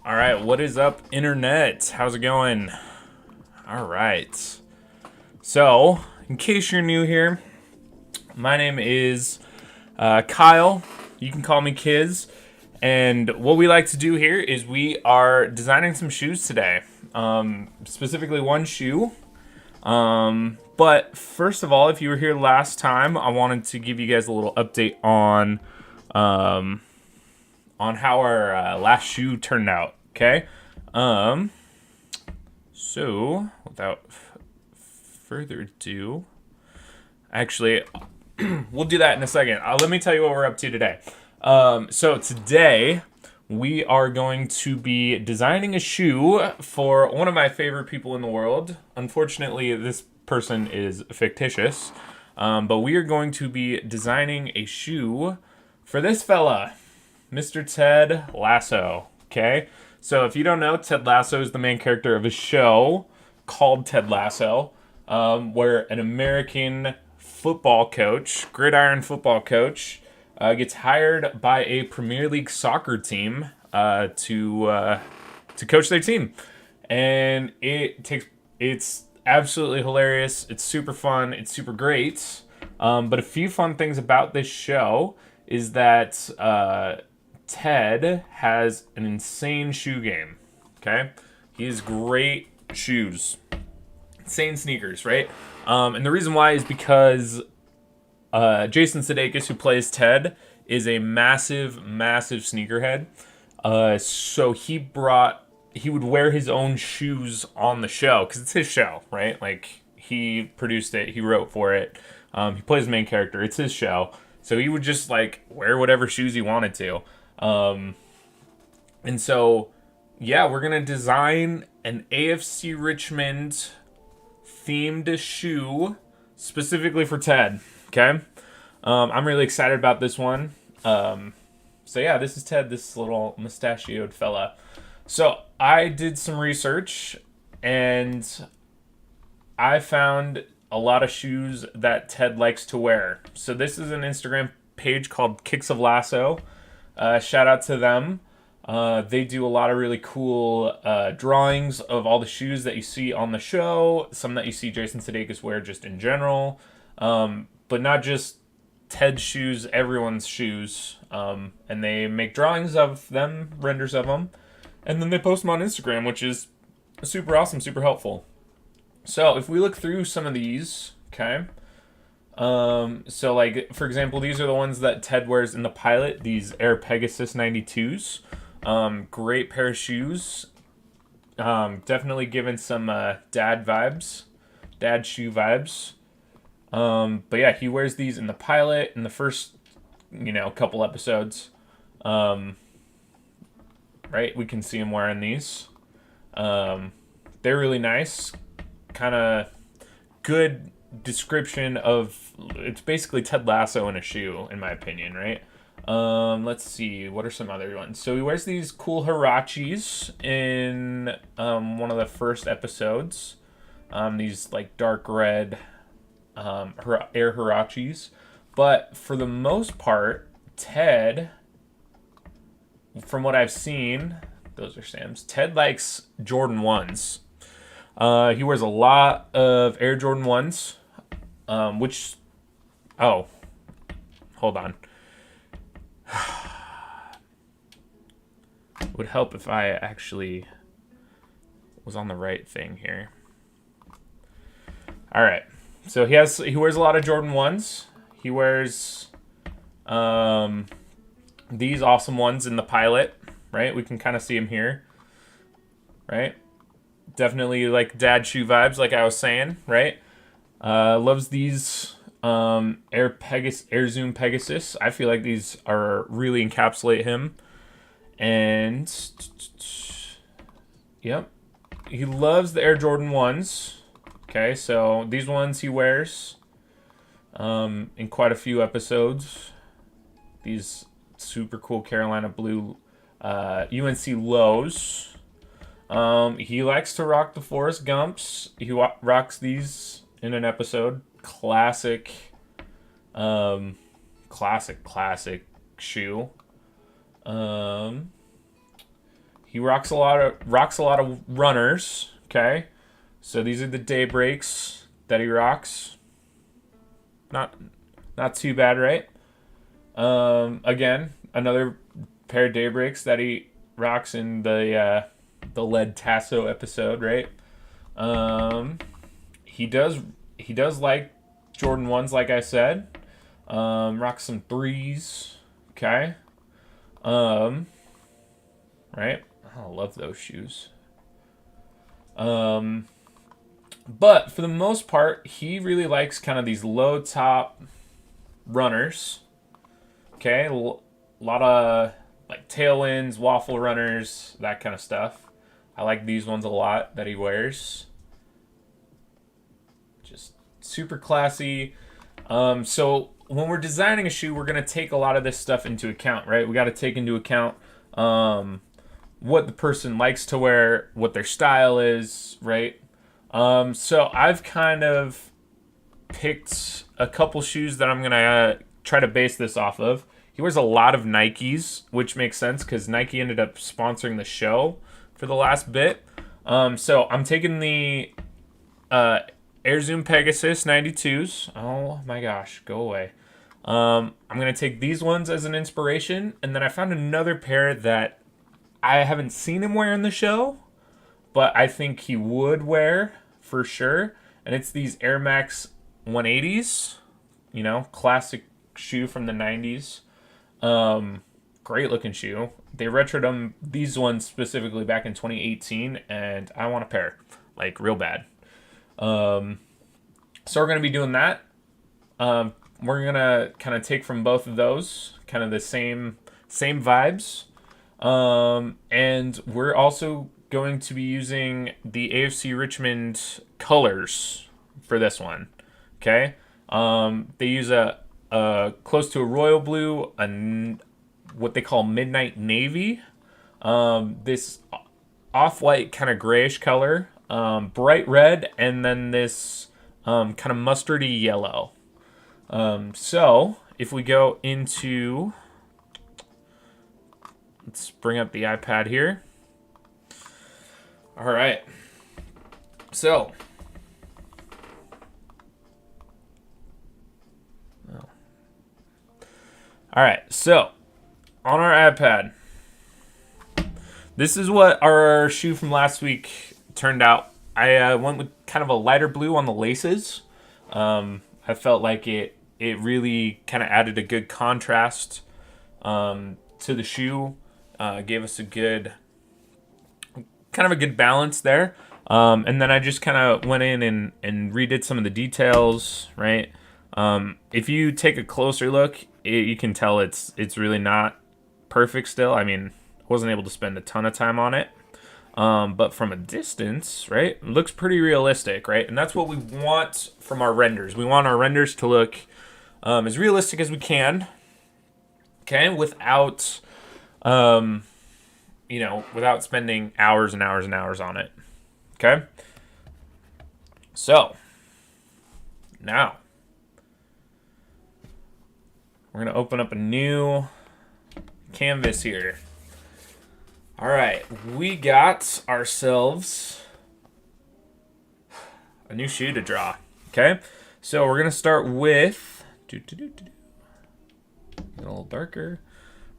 All right, what is up, internet? How's it going? All right. So, in case you're new here, my name is Kyle. You can call me Kiz. And what we like to do here is we are designing some shoes today. Specifically one shoe. But first of all, if you were here last time, I wanted to give you guys a little update on how our last shoe turned out. Okay. So without further ado, actually, we'll do that in a second. Let me tell you what we're up to today. So today we are going to be designing a shoe for one of my favorite people in the world. Unfortunately, this person is fictitious. But we are going to be designing a shoe for this fella, Mr. Ted Lasso. Okay? So if you don't know, Ted Lasso is the main character of a show called Ted Lasso, where an American football coach, gridiron football coach, gets hired by a Premier League soccer team to coach their team, and it's absolutely hilarious. It's super fun. It's super great. But a few fun things about this show is that Ted has an insane shoe game. Okay, he has great shoes, insane sneakers, right? And the reason why is because Jason Sudeikis, who plays Ted, is a massive sneakerhead. So he would wear his own shoes on the show because it's his show, right? Like, he produced it, he wrote for it, he plays the main character. It's his show, so he would just like wear whatever shoes he wanted to. And so, yeah, we're gonna design an AFC Richmond themed shoe specifically for Ted. Okay, I'm really excited about this one. So yeah, this is Ted, this little mustachioed fella. So I did some research and I found a lot of shoes that Ted likes to wear. So this is an Instagram page called Kicks of Lasso. Shout out to them. They do a lot of really cool drawings of all the shoes that you see on the show, some that you see Jason Sudeikis wear just in general, but not just Ted's shoes, everyone's shoes. And they make drawings of them, renders of them, and then they post them on Instagram, which is super awesome, super helpful. So if we look through some of these, okay, so like, for example, these are the ones that Ted wears in the pilot, these Air Pegasus 92s. Great pair of shoes. Definitely giving some dad shoe vibes. But yeah, he wears these in the pilot in the first, couple episodes. Right, we can see him wearing these. They're really nice. Kind of good description of, it's basically Ted Lasso in a shoe, in my opinion, right? Let's see, what are some other ones? So he wears these cool Hirachis in one of the first episodes. These like dark red Air Hirachis. But for the most part, Ted, from what I've seen, those are Sam's, Ted likes Jordan 1s. He wears a lot of Air Jordan 1s, which, oh, hold on. It would help if I actually was on the right thing here. All right. So he wears a lot of Jordan 1s. He wears these awesome ones in the pilot, right? We can kind of see him here, right? Definitely like dad shoe vibes, like I was saying, right? Loves these Air Zoom Pegasus. I feel like these are really encapsulate him. And yep, he loves the Air Jordan 1s. Okay, so these ones he wears in quite a few episodes. These super cool Carolina blue UNC lows. He likes to rock the Forrest Gumps. He rocks these in an episode. Classic shoe. he rocks a lot of runners. Okay, so these are the daybreaks that he rocks. Not too bad, right? Again, another pair of daybreaks that he rocks in the lead Tasso episode, right? He does like Jordan 1s, like I said. Rocks some 3s. Okay. Right? I love those shoes. But for the most part, he really likes kind of these low top runners. Okay, a lot of like tailwinds, waffle runners, that kind of stuff. I like these ones a lot that he wears. Just super classy. So when we're designing a shoe, we're going to take a lot of this stuff into account, right? We got to take into account what the person likes to wear, what their style is, right? So I've kind of picked a couple shoes that I'm going to try to base this off of. He wears a lot of Nikes, which makes sense because Nike ended up sponsoring the show for the last bit. So I'm taking the Air Zoom Pegasus 92s. Oh my gosh, go away. I'm going to take these ones as an inspiration. And then I found another pair that I haven't seen him wear in the show, but I think he would wear for sure. And it's these Air Max 180s, classic shoe from the 90s. Great looking shoe. They retroed them, these ones specifically, back in 2018, and I want a pair, like real bad. So we're going to be doing that. We're going to kind of take from both of those, kind of the same vibes. And we're also going to be using the AFC Richmond colors for this one. Okay. They use a close to a royal blue, what they call midnight navy, this off-white kind of grayish color, bright red, and then this kind of mustardy yellow. So if we go into, let's bring up the iPad here. All right. So all right, so on our iPad, this is what our shoe from last week turned out. I went with kind of a lighter blue on the laces. I felt like it really kind of added a good contrast to the shoe. Gave us a good balance there. And then I just kind of went in and redid some of the details, right? If you take a closer look, you can tell it's really not perfect still. I mean, I wasn't able to spend a ton of time on it. But from a distance, right, it looks pretty realistic, right? And that's what we want from our renders. We want our renders to look as realistic as we can, okay, without without spending hours and hours and hours on it, okay? So now we're going to open up a new canvas here. All right, we got ourselves a new shoe to draw, okay? So we're going to start with, a little darker.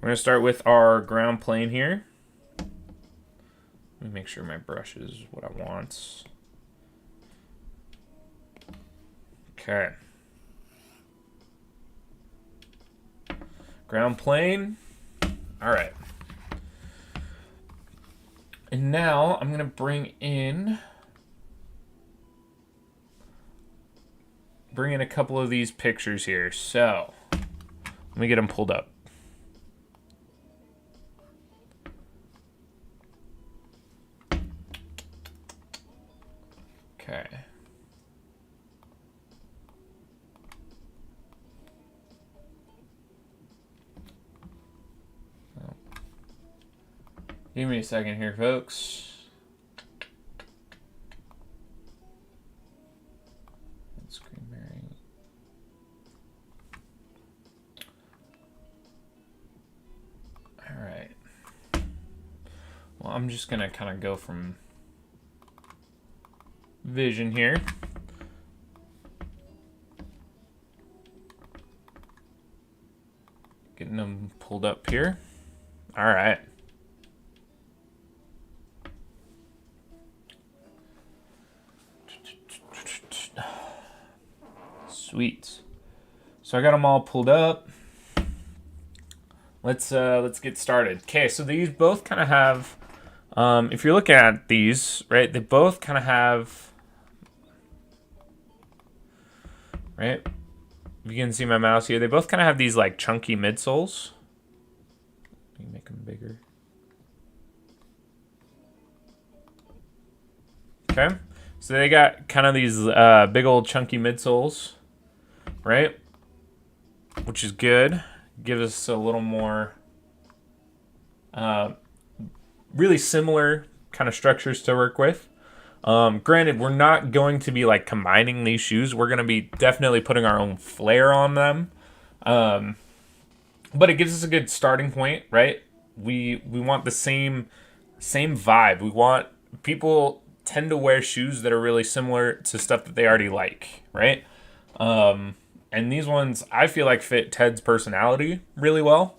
We're going to start with our ground plane here. Let me make sure my brush is what I want. Okay. Ground plane. All right. And now I'm going to bring in a couple of these pictures here. So let me get them pulled up. Okay. Give me a second here, folks. Screen bearing. All right. Well, I'm just going to kind of go from vision here. Getting them pulled up here. All right. Sweet. So I got them all pulled up. Let's get started. Okay, so these both kind of have, if you're looking at these, right, they both kind of have, right, if you can see my mouse here, they both kind of have these like chunky midsoles. Let me make them bigger. Okay, so they got kind of these big old chunky midsoles, right, which is good. Gives us a little more really similar kind of structures to work with. Granted, we're not going to be like combining these shoes. We're going to be definitely putting our own flair on them. But it gives us a good starting point, right? We want the same vibe. We want people tend to wear shoes that are really similar to stuff that they already like, right? And these ones, I feel like fit Ted's personality really well,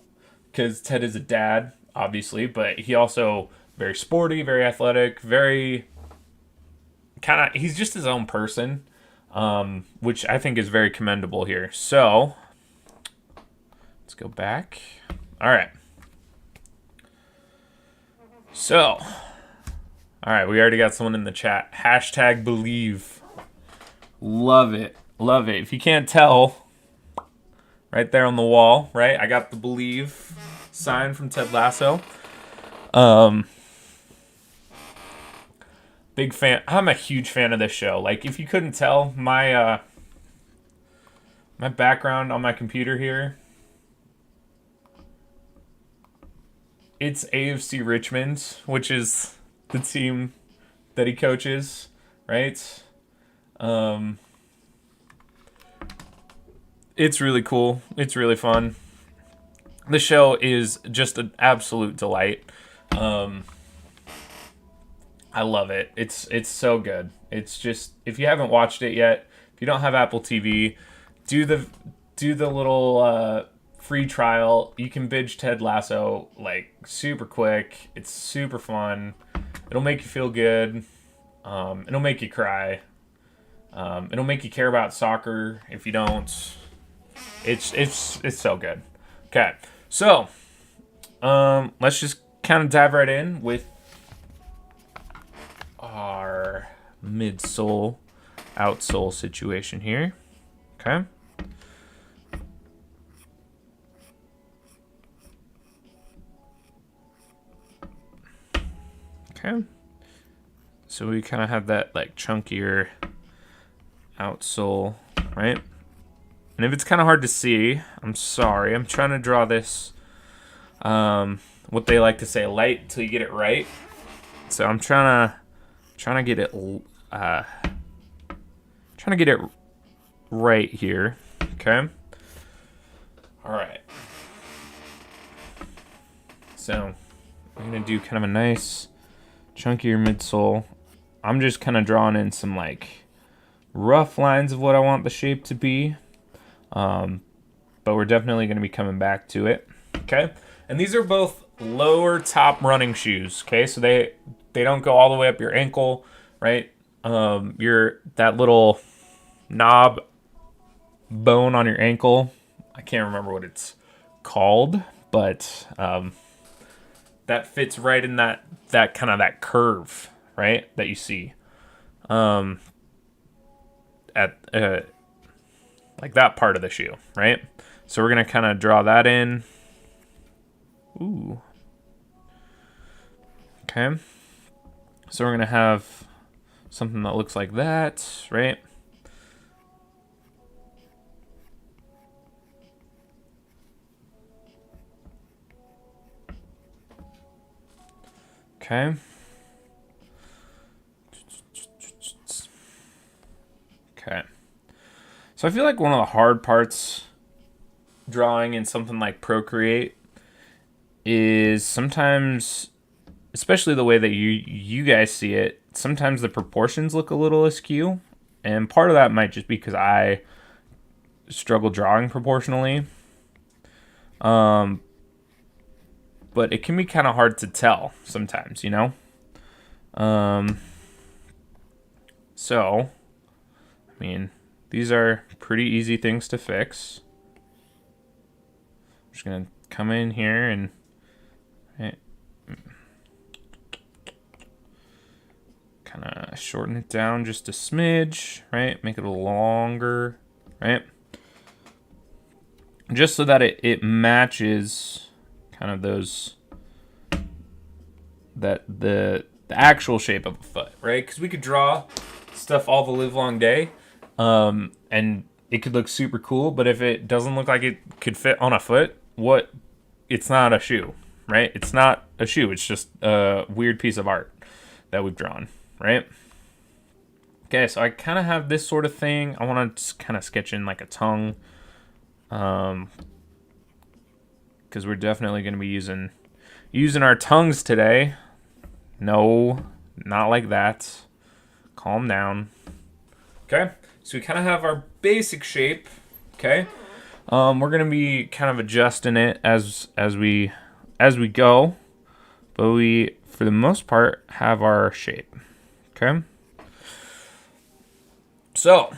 because Ted is a dad, obviously, but he also very sporty, very athletic, very kind of, he's just his own person, which I think is very commendable here. So let's go back. All right. So, all right, we already got someone in the chat. Hashtag believe. Love it. Love it. If you can't tell, right there on the wall, right? I got the believe sign from Ted Lasso. Big fan. I'm a huge fan of this show. Like, if you couldn't tell, my my background on my computer here, it's AFC Richmond, which is the team that he coaches, right? It's really cool. It's really fun. The show is just an absolute delight. I love it. It's so good. It's just, if you haven't watched it yet, if you don't have Apple TV, do the little free trial. You can binge Ted Lasso like super quick. It's super fun. It'll make you feel good. It'll make you cry. It'll make you care about soccer if you don't. It's so good. Okay, so let's just kind of dive right in with our midsole, outsole situation here. Okay. Okay. So we kind of have that like chunkier outsole, right? And if it's kind of hard to see, I'm sorry. I'm trying to draw this, what they like to say, light till you get it right. So I'm trying to get it, right here. Okay. All right. So I'm gonna do kind of a nice chunkier midsole. I'm just kind of drawing in some like rough lines of what I want the shape to be. But we're definitely going to be coming back to it. Okay. And these are both lower top running shoes. Okay. So they don't go all the way up your ankle, right? That little knob bone on your ankle. I can't remember what it's called, but, that fits right in that kind of that curve, right? That you see, like that part of the shoe, right? So we're going to kind of draw that in. Ooh. Okay. So we're going to have something that looks like that, right? Okay. Okay. So I feel like one of the hard parts drawing in something like Procreate is sometimes, especially the way that you guys see it, sometimes the proportions look a little askew, and part of that might just be because I struggle drawing proportionally. But it can be kind of hard to tell sometimes, you know? So, I mean, these are pretty easy things to fix. I'm just going to come in here and right, kind of shorten it down just a smidge, right? Make it a little longer, right? Just so that it matches kind of those, that the actual shape of a foot, right? Because we could draw stuff all the live long day, and it could look super cool, but if it doesn't look like it could fit on a foot, it's not a shoe, right? It's not a shoe. It's just a weird piece of art that we've drawn, right? Okay, so I kind of have this sort of thing. I want to kind of sketch in like a tongue, because we're definitely going to be using our tongues today. No, not like that. Calm down. Okay, so we kind of have our basic shape. Okay, we're gonna be kind of adjusting it as we go, but we, for the most part, have our shape. Okay. So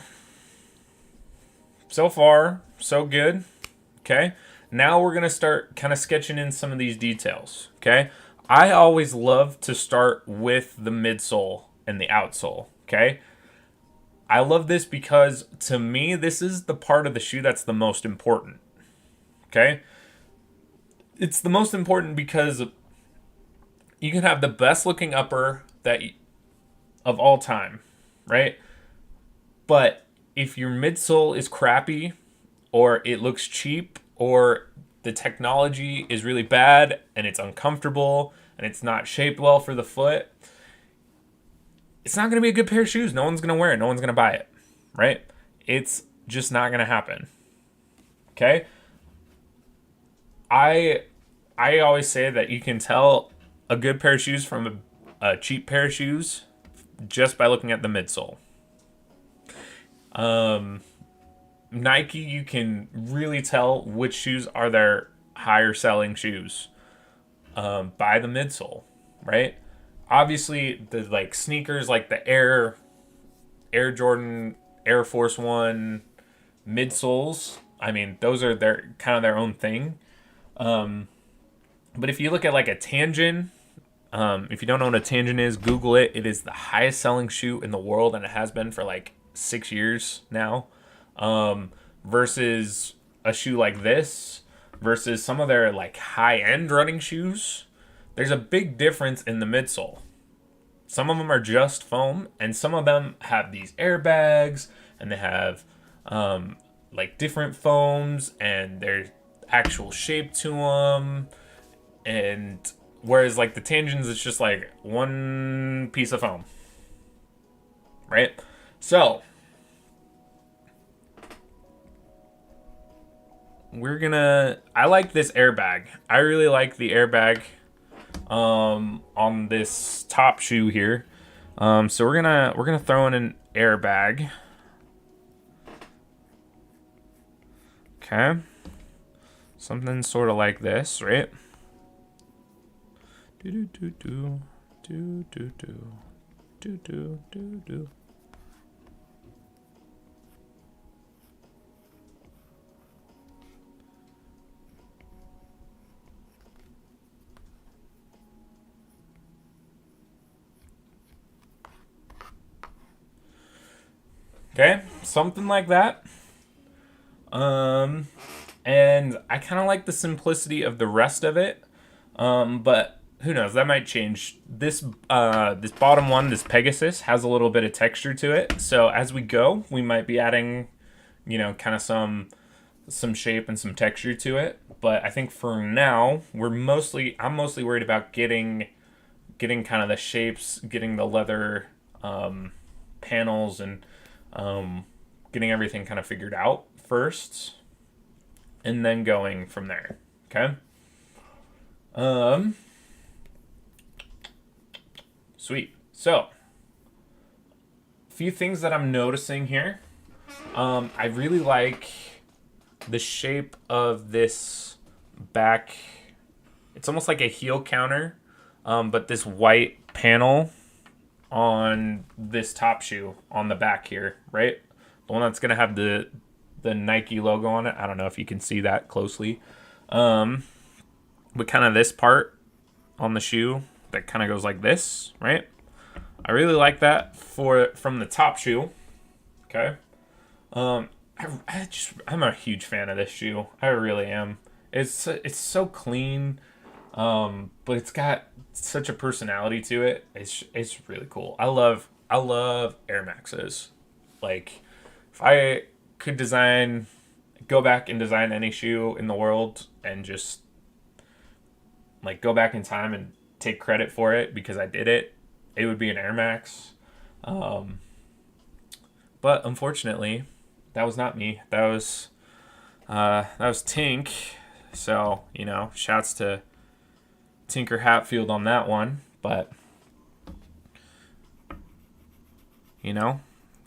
far, so good. Okay. Now we're gonna start kind of sketching in some of these details. Okay. I always love to start with the midsole and the outsole, okay? I love this because, to me, this is the part of the shoe that's the most important, okay? It's the most important because you can have the best looking upper of all time, right? But if your midsole is crappy, or it looks cheap, or the technology is really bad and it's uncomfortable and it's not shaped well for the foot, it's not going to be a good pair of shoes. No one's going to wear it. No one's going to buy it, right? It's just not going to happen. Okay? I always say that you can tell a good pair of shoes from a cheap pair of shoes just by looking at the midsole. Nike, you can really tell which shoes are their higher selling shoes by the midsole, right? Obviously, the like sneakers like the Air Jordan, Air Force One midsoles, I mean, those are their kind of their own thing. But if you look at like a Tangent, if you don't know what a Tangent is, Google it. It is the highest selling shoe in the world, and it has been for like 6 years now. Versus a shoe like this, versus some of their like high-end running shoes, there's a big difference in the midsole. Some of them are just foam, and some of them have these airbags, and they have like different foams, and there's actual shape to them. And whereas like the Tangents, it's just like one piece of foam, right? So I like this airbag. I really like the airbag on this top shoe here. So we're gonna throw in an airbag. Okay. Something sort of like this, right? Do do do do do do do do do do. Okay, something like that. And I kind of like the simplicity of the rest of it. But who knows? That might change. This bottom one, this Pegasus, has a little bit of texture to it. So as we go, we might be adding, kind of some shape and some texture to it. But I think for now, I'm mostly worried about getting kind of the shapes, getting the leather panels, and getting everything kind of figured out first, and then going from there. Okay. Sweet. So, a few things that I'm noticing here. I really like the shape of this back. It's almost like a heel counter, but this white panel on this top shoe on the back here, right? The one that's gonna have the Nike logo on it. I don't know if you can see that closely, but kind of this part on the shoe that kind of goes like this, right? I really like that from the top shoe. Okay. I'm a huge fan of this shoe. I really am. It's so clean, but it's got such a personality to it. It's really cool. I love Air Maxes. Like, if I could go back and design any shoe in the world and just like go back in time and take credit for it because I did it, it would be an Air Max. But unfortunately, that was not me. That was Tink. So, shouts to Tinker Hatfield on that one. But,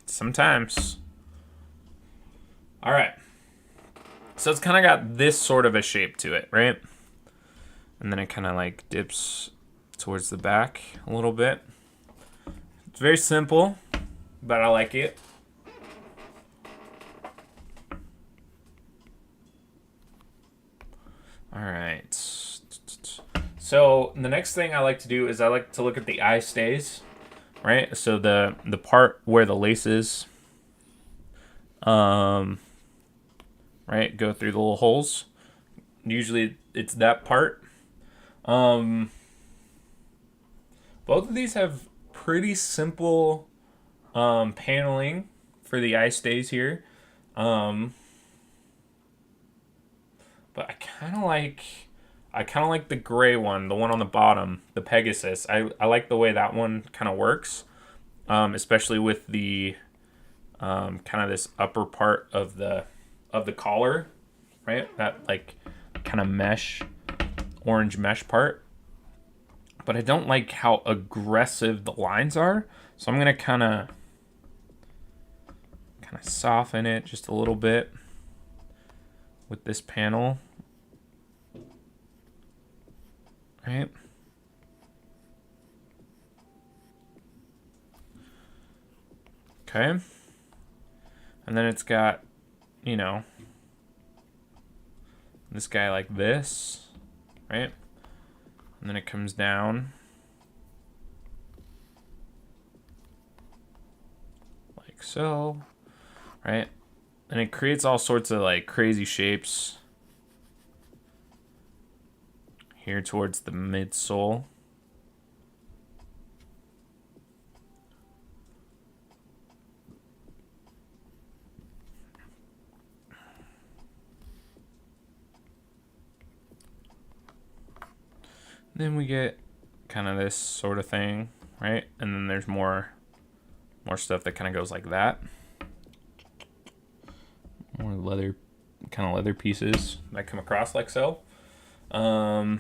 sometimes. All right. So it's kind of got this sort of a shape to it, right? And then it kind of like dips towards the back a little bit. It's very simple, but I like it. All right. So the next thing I like to do is I like to look at the eye stays, right? So the part where the laces, right, go through the little holes. Usually it's that part. Both of these have pretty simple paneling for the eye stays here. But I kind of like the gray one, the one on the bottom, the Pegasus. I like the way that one kind of works, especially with the kind of this upper part of the collar, right? That like kind of orange mesh part. But I don't like how aggressive the lines are, so I'm gonna kind of soften it just a little bit with this panel, right? Okay. And then it's got, this guy like this, right? And then it comes down like so, right? And it creates all sorts of like crazy shapes here towards the midsole. Then we get kind of this sort of thing, right? And then there's more stuff that kind of goes like that. More leather pieces that come across like so. Right,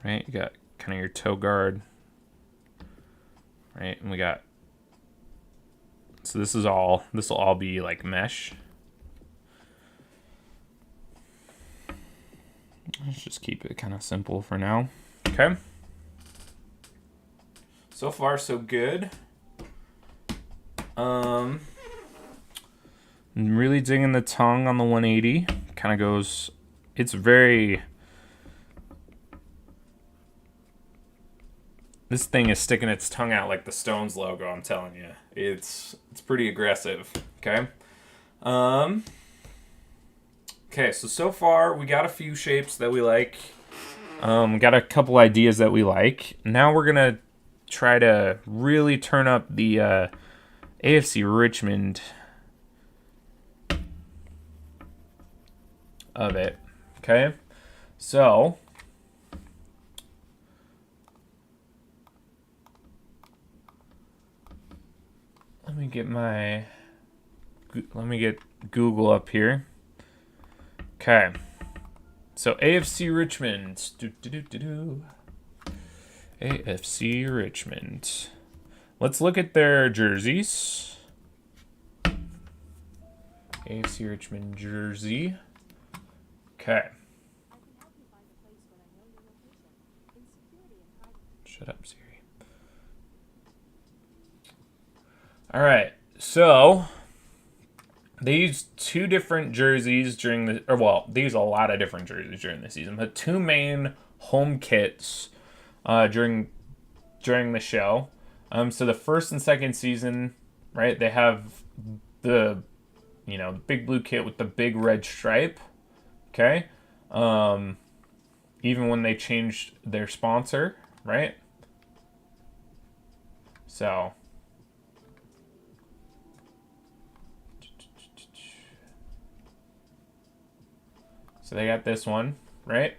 you got kind of your toe guard, right? And we got, so this will all be like mesh. Let's just keep it kind of simple for now. Okay. So far, so good. I'm really digging the tongue on the 180. Kind of goes, it's very, this thing is sticking its tongue out like the Stones logo, I'm telling you. It's pretty aggressive, okay? Okay, so far we got a few shapes that we like. Got a couple ideas that we like. Now we're gonna try to really turn up the AFC Richmond of it. Okay, so let me get Google up here. Okay, So AFC Richmond. AFC Richmond. Let's look at their jerseys. AFC Richmond jersey. Okay. Shut up, Siri. All right. So they used two different jerseys during the, or well, they used a lot of different jerseys during the season, but two main home kits during the show. So the first and second season, right? They have the big blue kit with the big red stripe. Okay. Even when they changed their sponsor, right? So they got this one, right?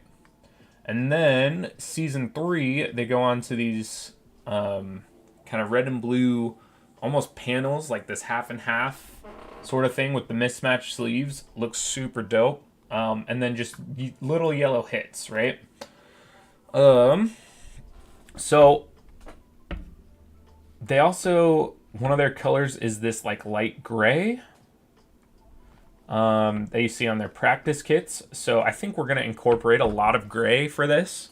And then season 3, they go on to these kind of red and blue, almost panels, like this half and half sort of thing with the mismatched sleeves. Looks super dope. And then just little yellow hits, right? So they also, one of their colors is this like light gray. That you see on their practice kits. So I think we're going to incorporate a lot of gray for this,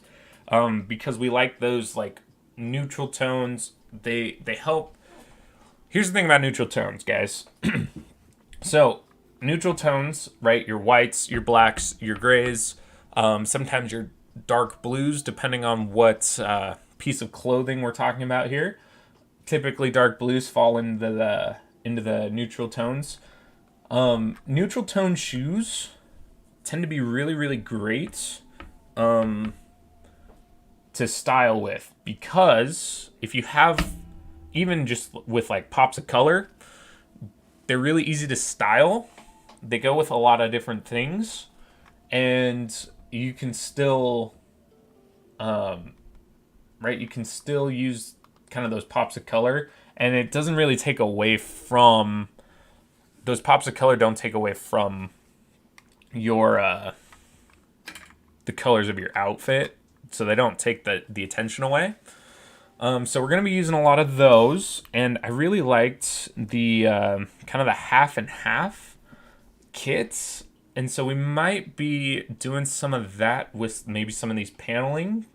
because we like those like neutral tones. They help. Here's the thing about neutral tones, guys. So neutral tones, right? Your whites, your blacks, your grays, sometimes your dark blues, depending on what piece of clothing we're talking about here. Typically, dark blues fall into the neutral tones. Neutral tone shoes tend to be really, really great to style with, because if you have, even just with like pops of color, they're really easy to style. They go with a lot of different things, and you can still, right? You can still use kind of those pops of color, and it doesn't really take away from. Those pops of color don't take away from your the colors of your outfit, so they don't take the attention away. So we're gonna be using a lot of those, and I really liked the kind of the half and half kits, and so we might be doing some of that with maybe some of these paneling,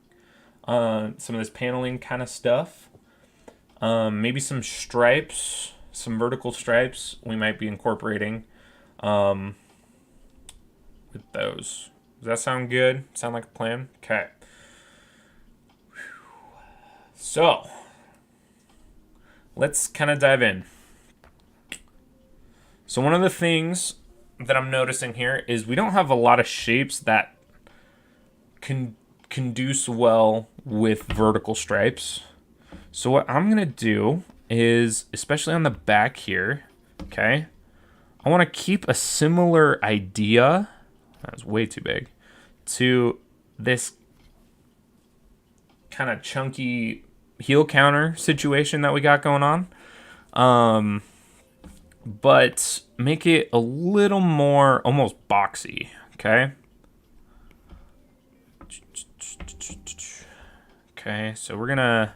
some of this paneling kind of stuff, maybe some stripes. Some vertical stripes we might be incorporating with those. Does that sound good? Sound like a plan? Okay. So let's kind of dive in. So one of the things that I'm noticing here is we don't have a lot of shapes that can conduce well with vertical stripes. So what I'm going to do is, especially on the back here, okay, I want to keep a similar idea, that was way too big, to this kind of chunky heel counter situation that we got going on, but make it a little more almost boxy, okay? Okay, so we're gonna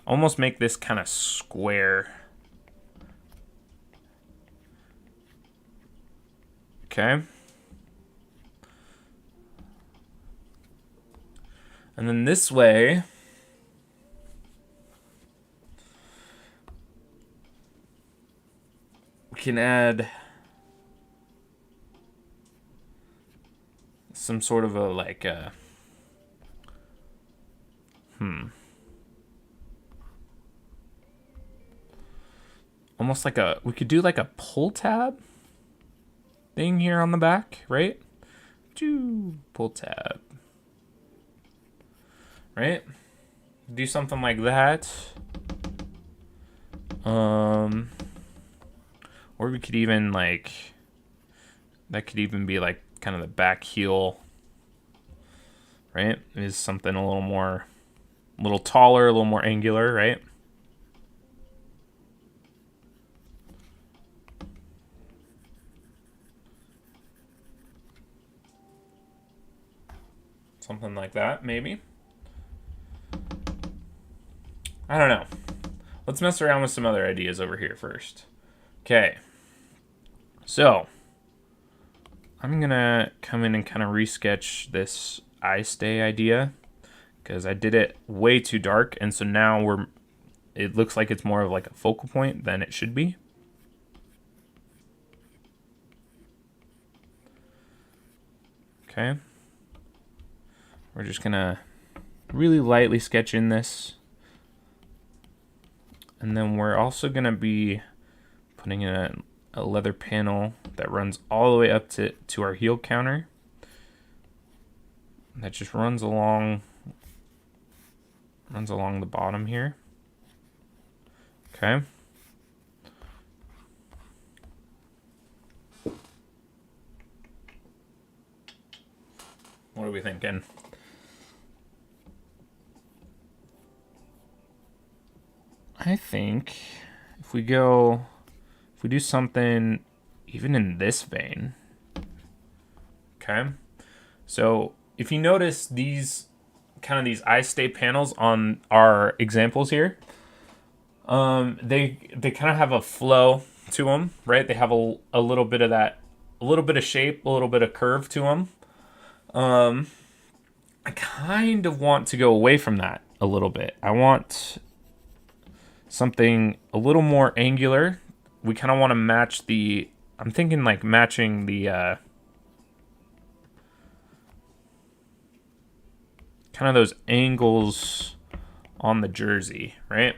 almost make this kind of square. Okay. And then this way, we can add some sort of a like a almost like a, we could do like a pull tab thing here on the back, right? Pull tab. Right? Do something like that. Or we could even like, that could even be like kind of the back heel, right? Is something a little more, a little taller, a little more angular, right? Something like that, maybe. I don't know. Let's mess around with some other ideas over here first. Okay. So, I'm going to come in and kind of resketch this I stay idea because I did it way too dark, and so now it looks like it's more of like a focal point than it should be. Okay. We're just going to really lightly sketch in this. And then we're also going to be putting in a leather panel that runs all the way up to our heel counter. That just runs along the bottom here. Okay. What are we thinking? I think if we do something even in this vein. Okay. So if you notice these I stay panels on our examples here, they kind of have a flow to them, right? They have a little bit of that, a little bit of shape, a little bit of curve to them. I kind of want to go away from that a little bit. I want something a little more angular. We kind of want to match I'm thinking like matching the kind of those angles on the jersey, right?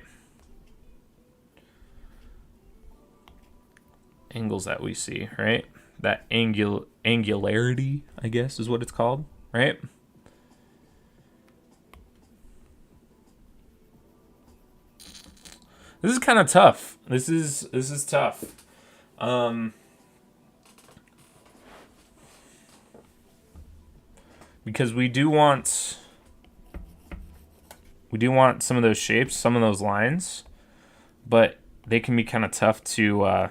Angles that we see, right? That angularity, I guess, is what it's called, right? This is kind of tough. This is tough. Because we do want some of those shapes, some of those lines, but they can be kind of tough to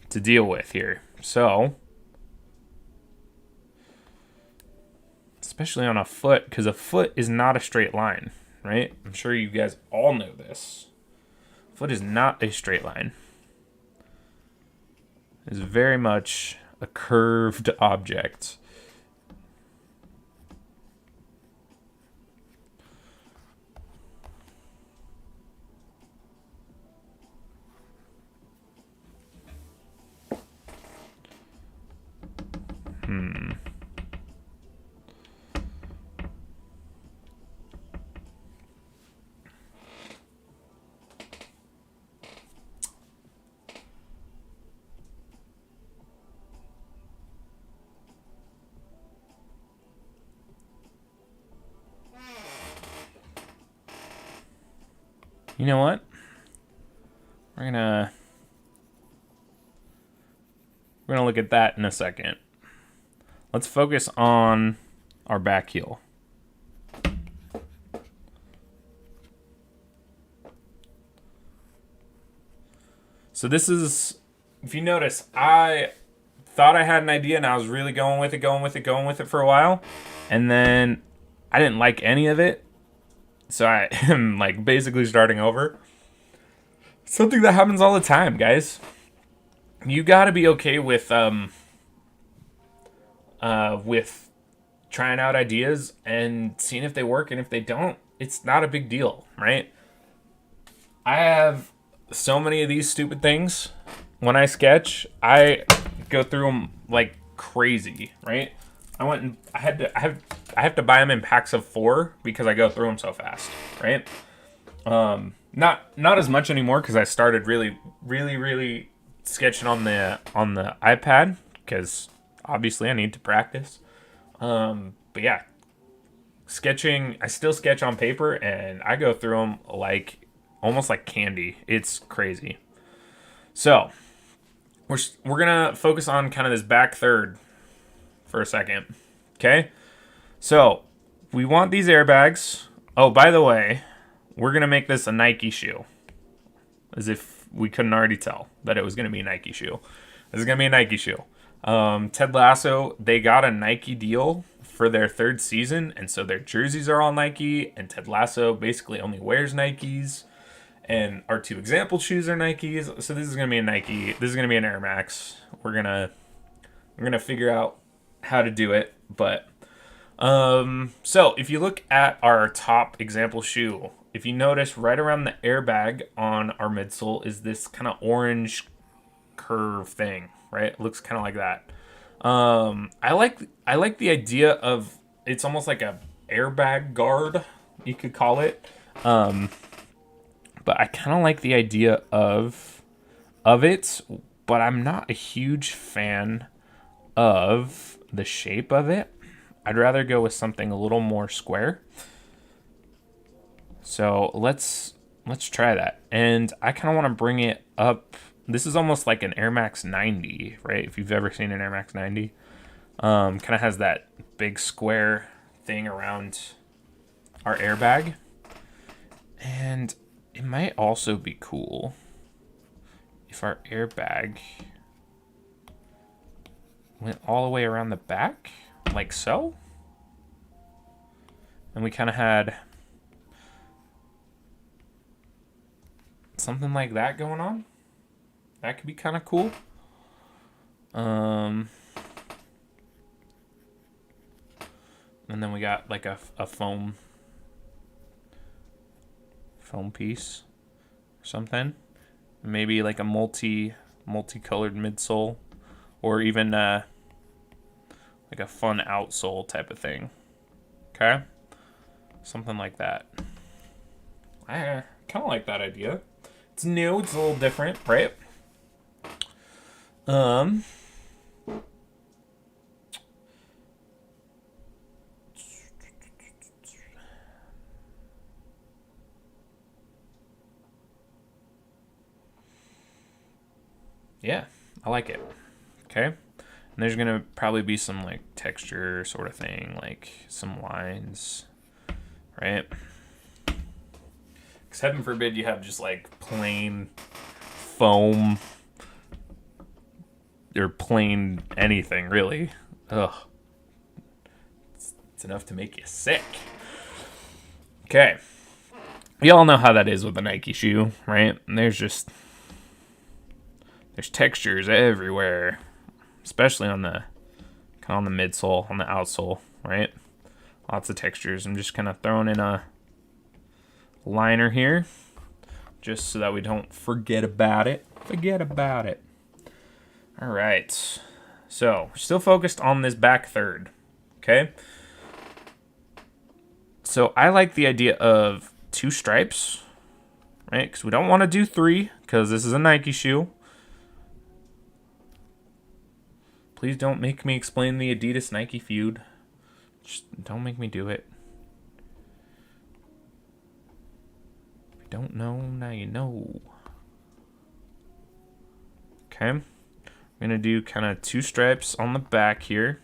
deal with here. So, especially on a foot, because a foot is not a straight line, right? I'm sure you guys all know this. Foot is not a straight line. It's very much a curved object. You know what? We're gonna look at that in a second. Let's focus on our back heel. So this is, if you notice, I thought I had an idea and I was really going with it for a while. And then I didn't like any of it. So I am like basically starting over. Something that happens all the time, guys. You gotta be okay with trying out ideas and seeing if they work, and if they don't, it's not a big deal, right? I have so many of these stupid things. When I sketch, I go through them like crazy, right? I have to buy them in packs of 4 because I go through them so fast, right? Not as much anymore because I started really sketching on the iPad because obviously I need to practice. But yeah, sketching, I still sketch on paper and I go through them like almost like candy. It's crazy. So we're gonna focus on kind of this back third for a second. Okay, so we want these airbags. Oh, by the way, we're gonna make this a Nike shoe, as if we couldn't already tell that it was gonna be a Nike shoe. This is gonna be a Nike shoe. Ted Lasso, they got a Nike deal for their third season, and so their jerseys are all Nike, and Ted Lasso basically only wears Nikes, and our 2 example shoes are Nikes. So this is gonna be a Nike. This is gonna be an Air Max. We're gonna figure out how to do it, but so if you look at our top example shoe, if you notice right around the airbag on our midsole is this kind of orange curve thing, right? It looks kind of like that. I like the idea of it's almost like a airbag guard, you could call it. But I kind of like the idea of it, but I'm not a huge fan of the shape of it. I'd rather go with something a little more square. So let's try that. And I kind of want to bring it up. This is almost like an Air Max 90, right? If you've ever seen an Air Max 90. Kind of has that big square thing around our airbag. And it might also be cool if our airbag went all the way around the back, like so. And we kind of had something like that going on. That could be kind of cool. And then we got like a foam piece or something. Maybe like a multicolored midsole, or even like a fun outsole type of thing. Okay? Something like that. I kind of like that idea. It's new, it's a little different, right? Yeah, I like it. Okay. And there's going to probably be some like texture sort of thing, like some lines, right? Because heaven forbid you have just like plain foam or plain anything, really. Ugh. It's enough to make you sick. Okay. You all know how that is with a Nike shoe, right? And there's textures everywhere, especially on the midsole, on the outsole, right? Lots of textures. I'm just kind of throwing in a liner here just so that we don't forget about it. All right. So, we're still focused on this back third, okay? So, I like the idea of 2 stripes, right? Because we don't want to do 3 because this is a Nike shoe. Please don't make me explain the Adidas Nike feud. Just don't make me do it. If you don't know, now you know. Okay. I'm going to do kind of 2 stripes on the back here.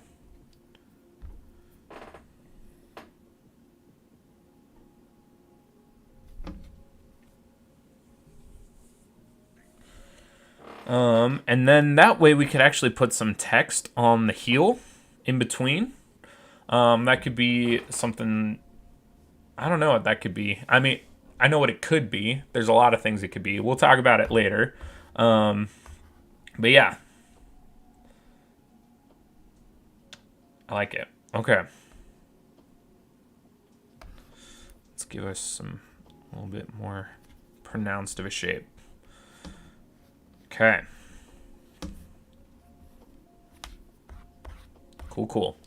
And then that way we could actually put some text on the heel in between. That could be something, I don't know what that could be. I mean, I know what it could be. There's a lot of things it could be. We'll talk about it later. But yeah. I like it. Okay. Let's give us a little bit more pronounced of a shape. Okay. Cool.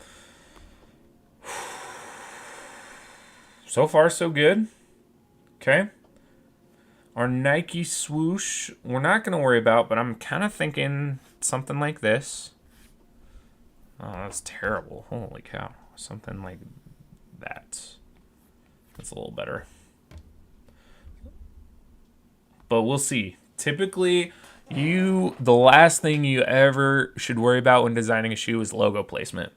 So far, so good. Okay. Our Nike swoosh, we're not going to worry about, but I'm kind of thinking something like this. Oh, that's terrible. Holy cow. Something like that. That's a little better. But we'll see. Typically, the last thing you ever should worry about when designing a shoe is logo placement.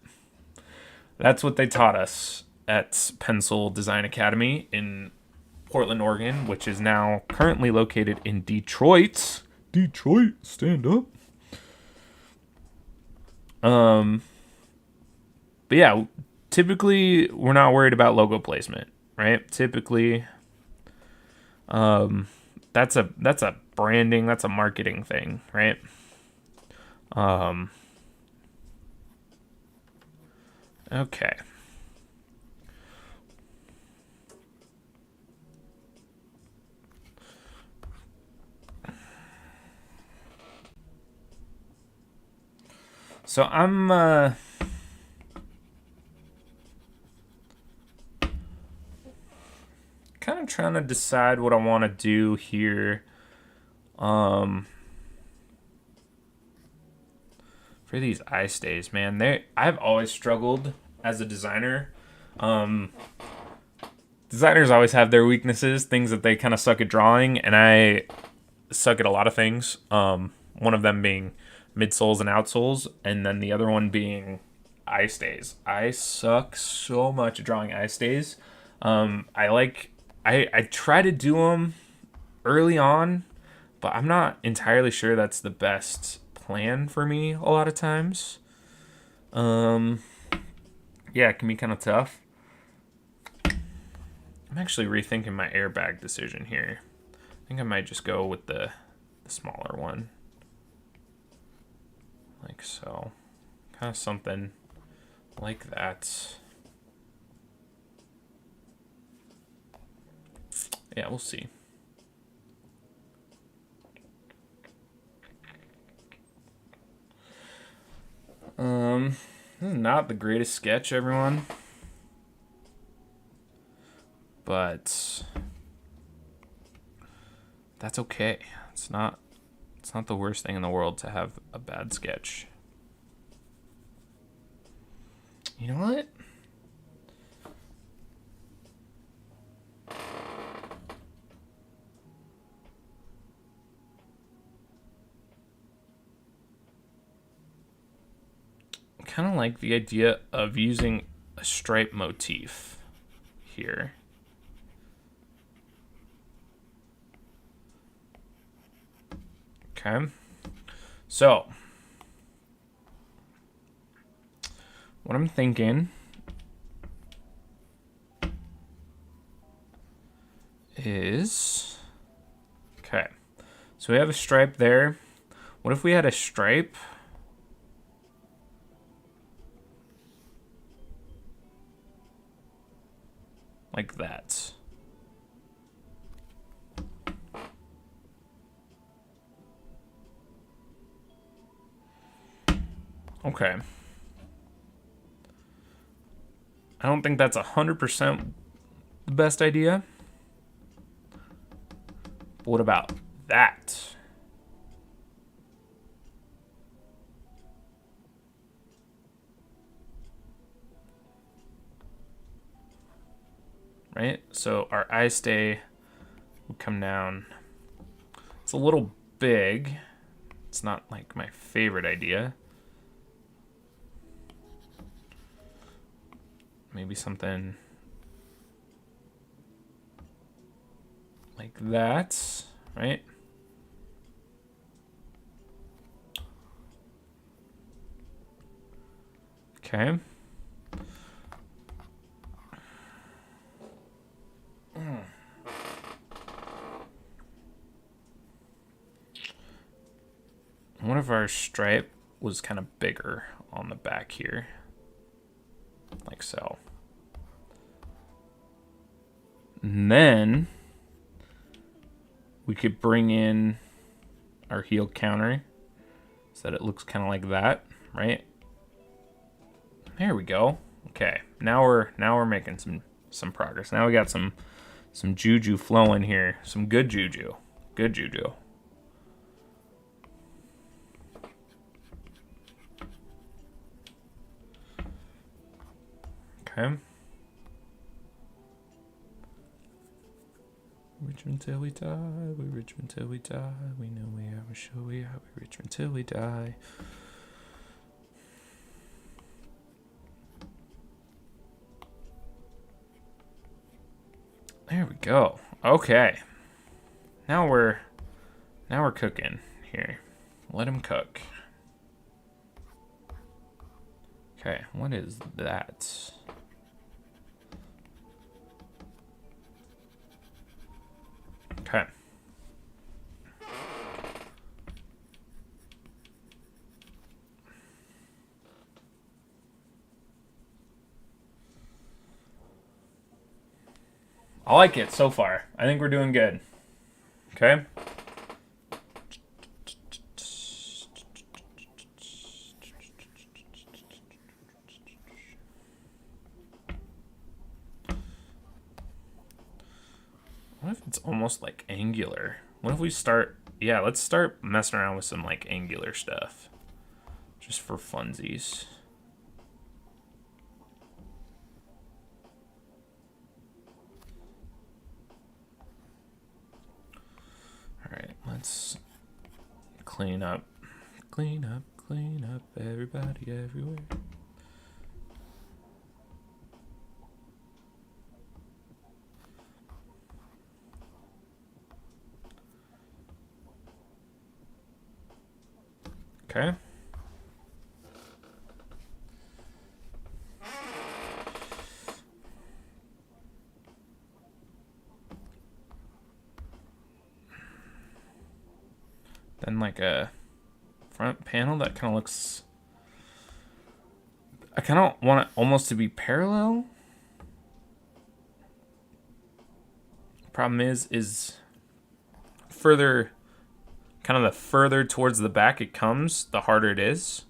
That's what they taught us at Pencil Design Academy in Portland, Oregon, which is now currently located in Detroit. Detroit, stand up. But yeah, typically we're not worried about logo placement, right? Typically, that's a branding, that's a marketing thing, right? Okay. So I'm kind of trying to decide what I want to do here. For these eye stays, man, I've always struggled as a designer. Designers always have their weaknesses, things that they kind of suck at drawing, and I suck at a lot of things. One of them being midsoles and outsoles, and then the other one being eye stays. I suck so much at drawing eye stays. I try to do them early on, but I'm not entirely sure that's the best plan for me a lot of times. Yeah, it can be kind of tough. I'm actually rethinking my airbag decision here. I think I might just go with the smaller one. Like so. Kind of something like that. Yeah, we'll see. This is not the greatest sketch, everyone. But that's okay. It's not the worst thing in the world to have a bad sketch. You know what? I kind of like the idea of using a stripe motif here. Okay. So, what I'm thinking is, okay, so we have a stripe there. What if we had a stripe like that? Okay. I don't think that's 100% the best idea. But what about that? Right? So our eye stay will come down. It's a little big. It's not like my favorite idea. Maybe something like that, right? Okay. One of our stripe was kind of bigger on the back here, like so. And then we could bring in our heel counter so that it looks kind of like that, right? There we go. Okay, now we're making some progress. Now we got some juju flowing here, some good juju, good juju. Okay. Richmond till we die, we Richmond till we die. We know we are, we show we are, we Richmond till we die. There we go. Okay. Now we're cooking here. Let him cook. Okay, what is that? I like it so far. I think we're doing good. Okay. What if it's almost like angular? What if we start... Yeah, let's start messing around with some like angular stuff. Just for funsies. Alright, let's clean up. Clean up, everybody, everywhere. Okay. Then like a front panel that kind of looks... I kind of want it almost to be parallel. Problem is further... Kind of the further towards the back it comes, the harder it is.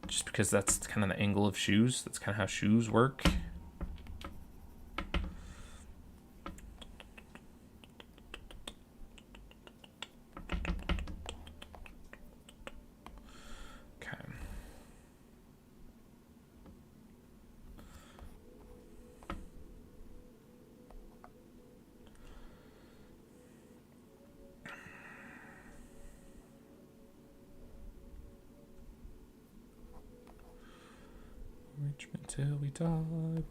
Just because that's kind of the angle of shoes. That's kind of how shoes work. Richmond till we die,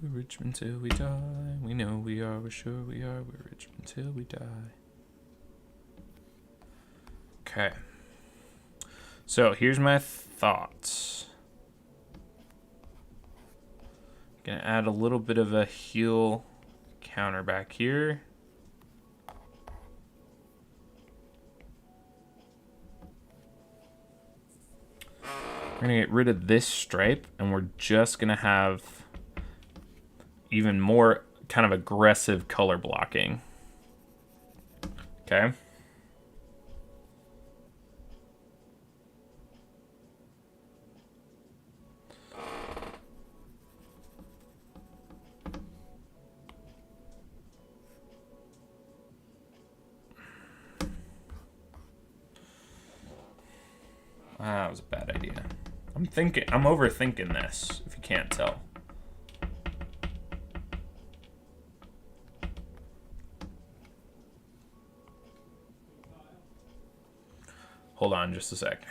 we're Richmond till we die. We know we are, we're sure we are, we're Richmond till we die. Okay. So here's my thoughts. Gonna add a little bit of a heel counter back here. We're gonna get rid of this stripe and we're just gonna have even more kind of aggressive color blocking. Okay. That was a bad idea. I'm overthinking this, if you can't tell. Hold on just a sec.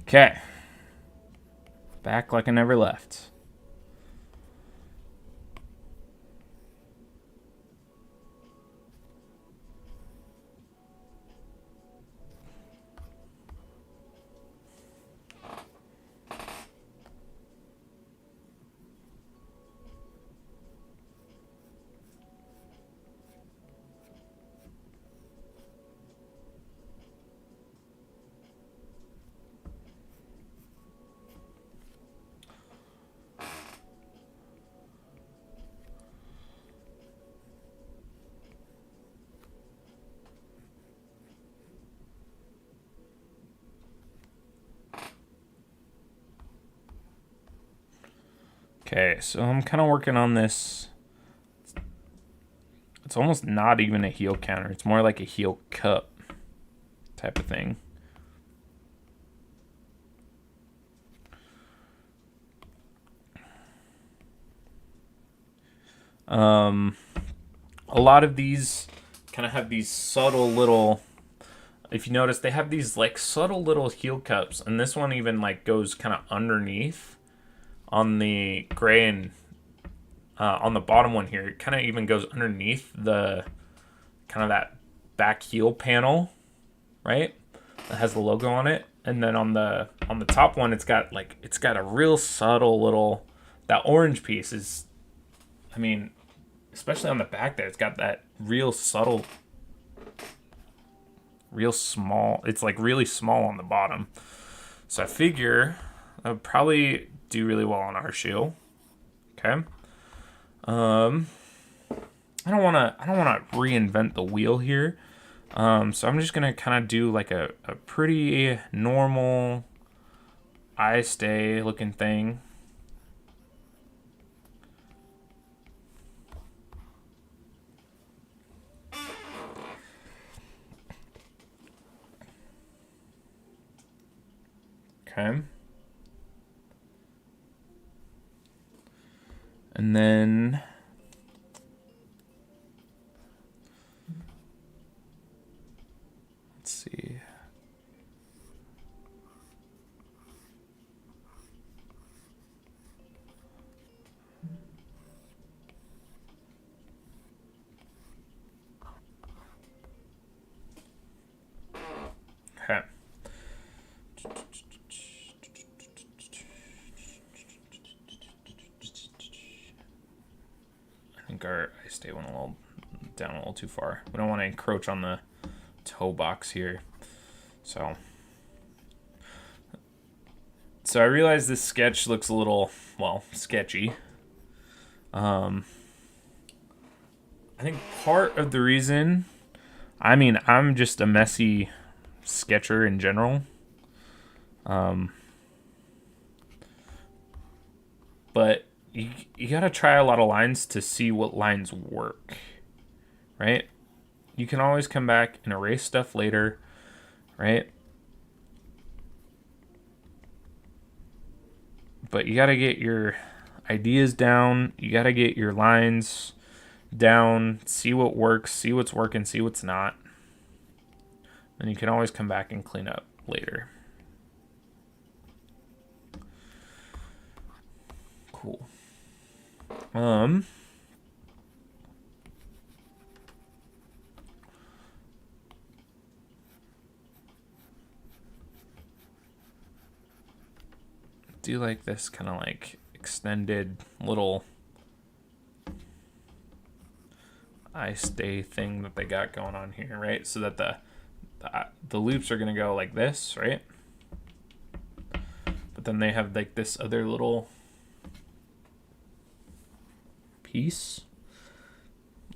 Okay. Back like I never left. Okay, so I'm kind of working on this. It's almost not even a heel counter. It's more like a heel cup type of thing. A lot of these kind of have these subtle little... If you notice, they have these like subtle little heel cups, and this one even like goes kind of underneath on the gray and on the bottom one here, it kind of even goes underneath the kind of that back heel panel, right? That has the logo on it. And then on the top one, it's got a real subtle little, that orange piece is, I mean, especially on the back there, it's got that real subtle, real small. It's like really small on the bottom. So I figure that would probably do really well on our shoe. Okay. I don't wanna reinvent the wheel here. So I'm just gonna kind of do like a pretty normal eye stay looking thing. Okay. And then let's see. Okay. I think our eye stay went down a little too far. We don't want to encroach on the toe box here. So I realize this sketch looks a little, well, sketchy. I think part of the reason, I mean, I'm just a messy sketcher in general. But you gotta try a lot of lines to see what lines work, right? You can always come back and erase stuff later, right? But you gotta get your ideas down. You gotta get your lines down, see what works, see what's working, see what's not. And you can always come back and clean up later. Cool. Do like this kind of like extended little eye stay thing that they got going on here, right? So that the loops are gonna go like this, right? But then they have like this other little piece.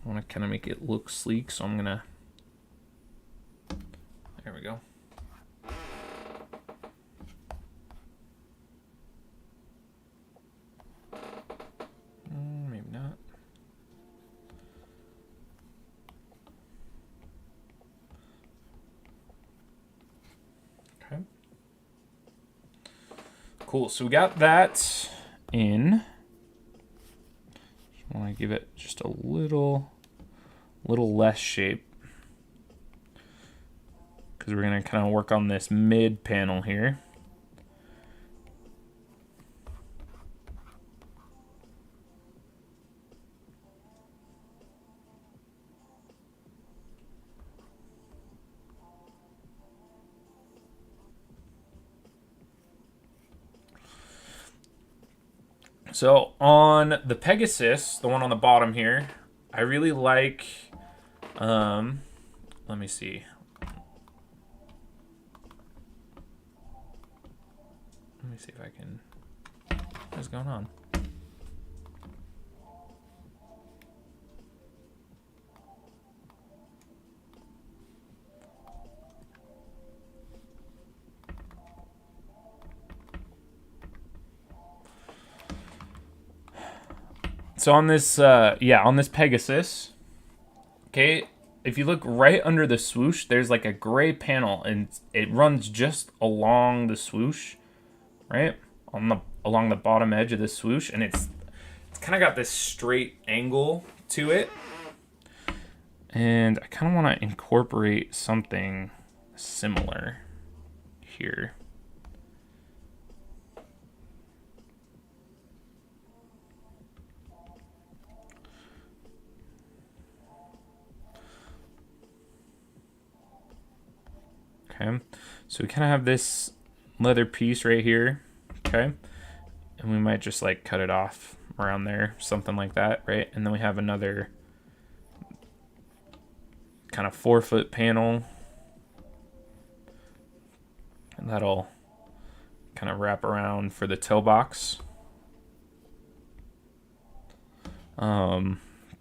I want to kind of make it look sleek, so I'm gonna, there we go. Maybe not. Okay. Cool, so we got that in. I want to give it just a little less shape, because we're going to kind of work on this mid panel here. So on the Pegasus, the one on the bottom here, I really like, let me see. Let me see if I can, what's going on? So on this, on this Pegasus, okay, if you look right under the swoosh, there's like a gray panel, and it runs just along the swoosh, right? Along the bottom edge of the swoosh, and it's kind of got this straight angle to it. And I kind of want to incorporate something similar here. Okay, so we kind of have this leather piece right here. Okay, and we might just like cut it off around there, something like that, right? And then we have another kind of 4-foot panel, and that'll kind of wrap around for the toe box.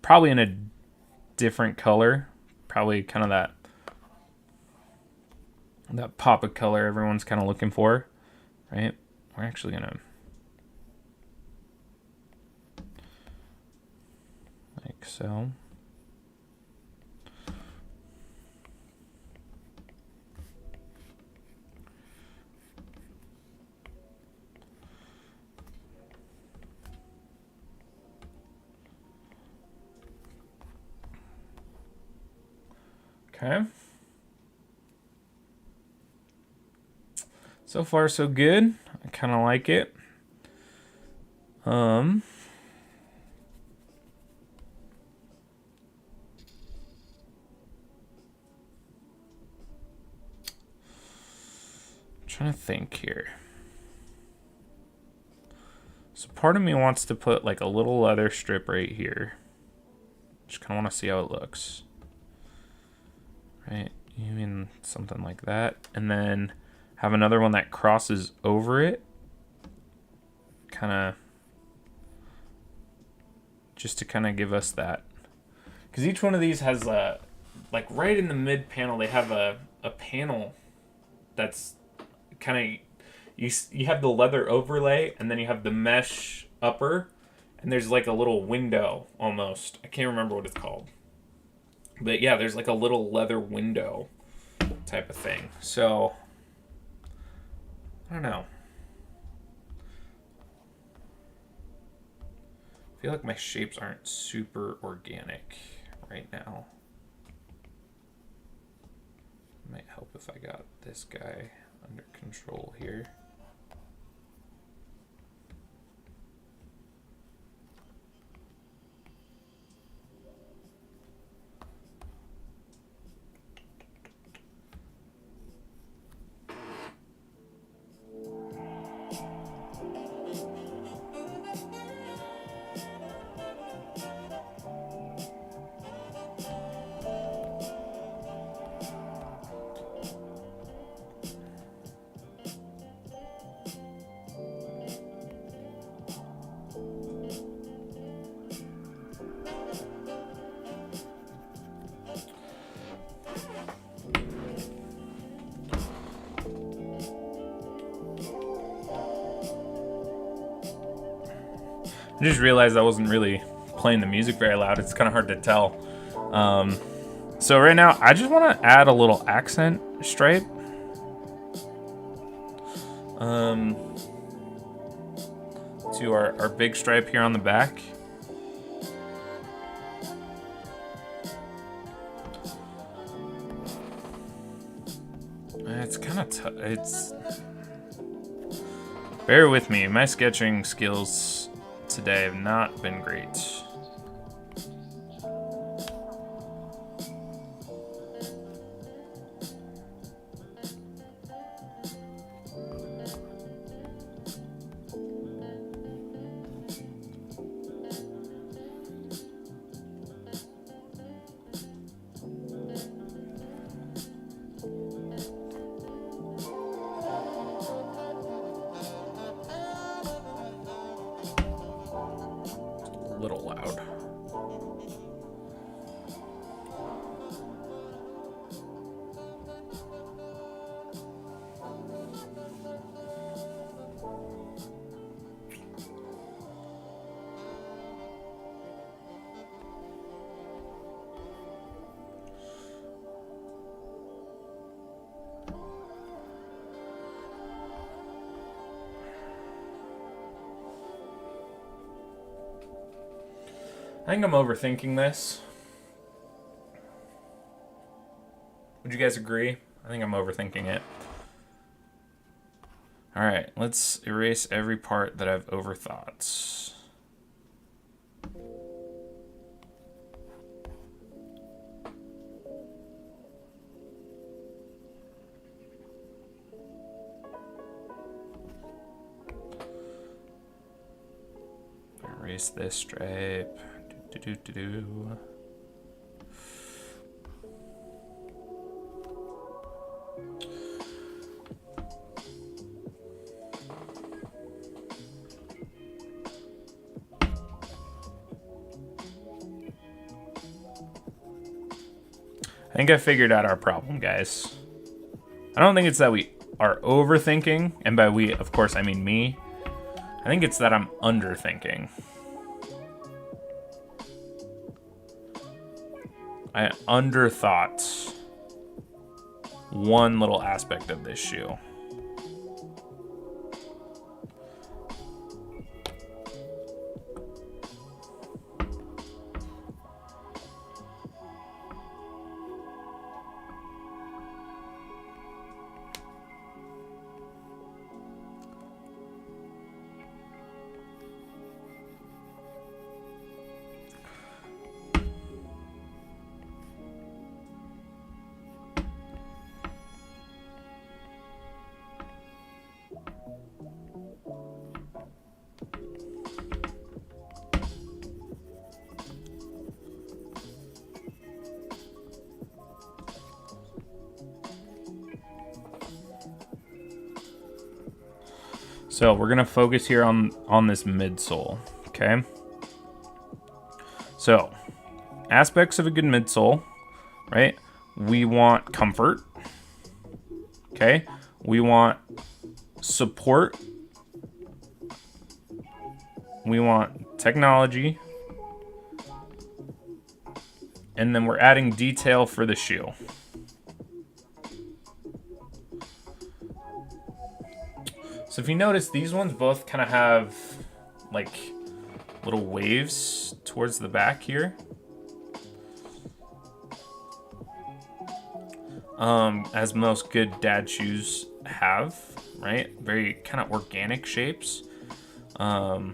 Probably in a different color, probably kind of that pop of color everyone's kind of looking for, right? We're actually gonna like so. Okay. So far, so good. I kind of like it. Trying to think here. So part of me wants to put like a little leather strip right here. Just kind of want to see how it looks. Right? You mean something like that. And then have another one that crosses over it. Kind of just to kind of give us that. Because each one of these has a, like right in the mid panel, they have a panel that's kind of, you have the leather overlay, and then you have the mesh upper, and there's like a little window almost. I can't remember what it's called. But yeah, there's like a little leather window type of thing. So, I don't know. I feel like my shapes aren't super organic right now. Might help if I got this guy under control here. I just realized I wasn't really playing the music very loud. It's kind of hard to tell. So right now, I just want to add a little accent stripe. To our big stripe here on the back. It's kind of it's. Bear with me. My sketching skills today have not been great. A little loud. I think I'm overthinking this. Would you guys agree? I think I'm overthinking it. Alright, let's erase every part that I've overthought. erase this stripe. Do. I think I figured out our problem, guys. I don't think it's that we are overthinking, and by we, of course, I mean me. I think it's that I'm underthinking. I underthought one little aspect of this shoe. So we're gonna focus here on this midsole, okay? So, aspects of a good midsole, right? We want comfort, okay? We want support. We want technology. And then we're adding detail for the shoe. So if you notice, these ones both kind of have like little waves towards the back here. As most good dad shoes have, right? Very kind of organic shapes. Oh,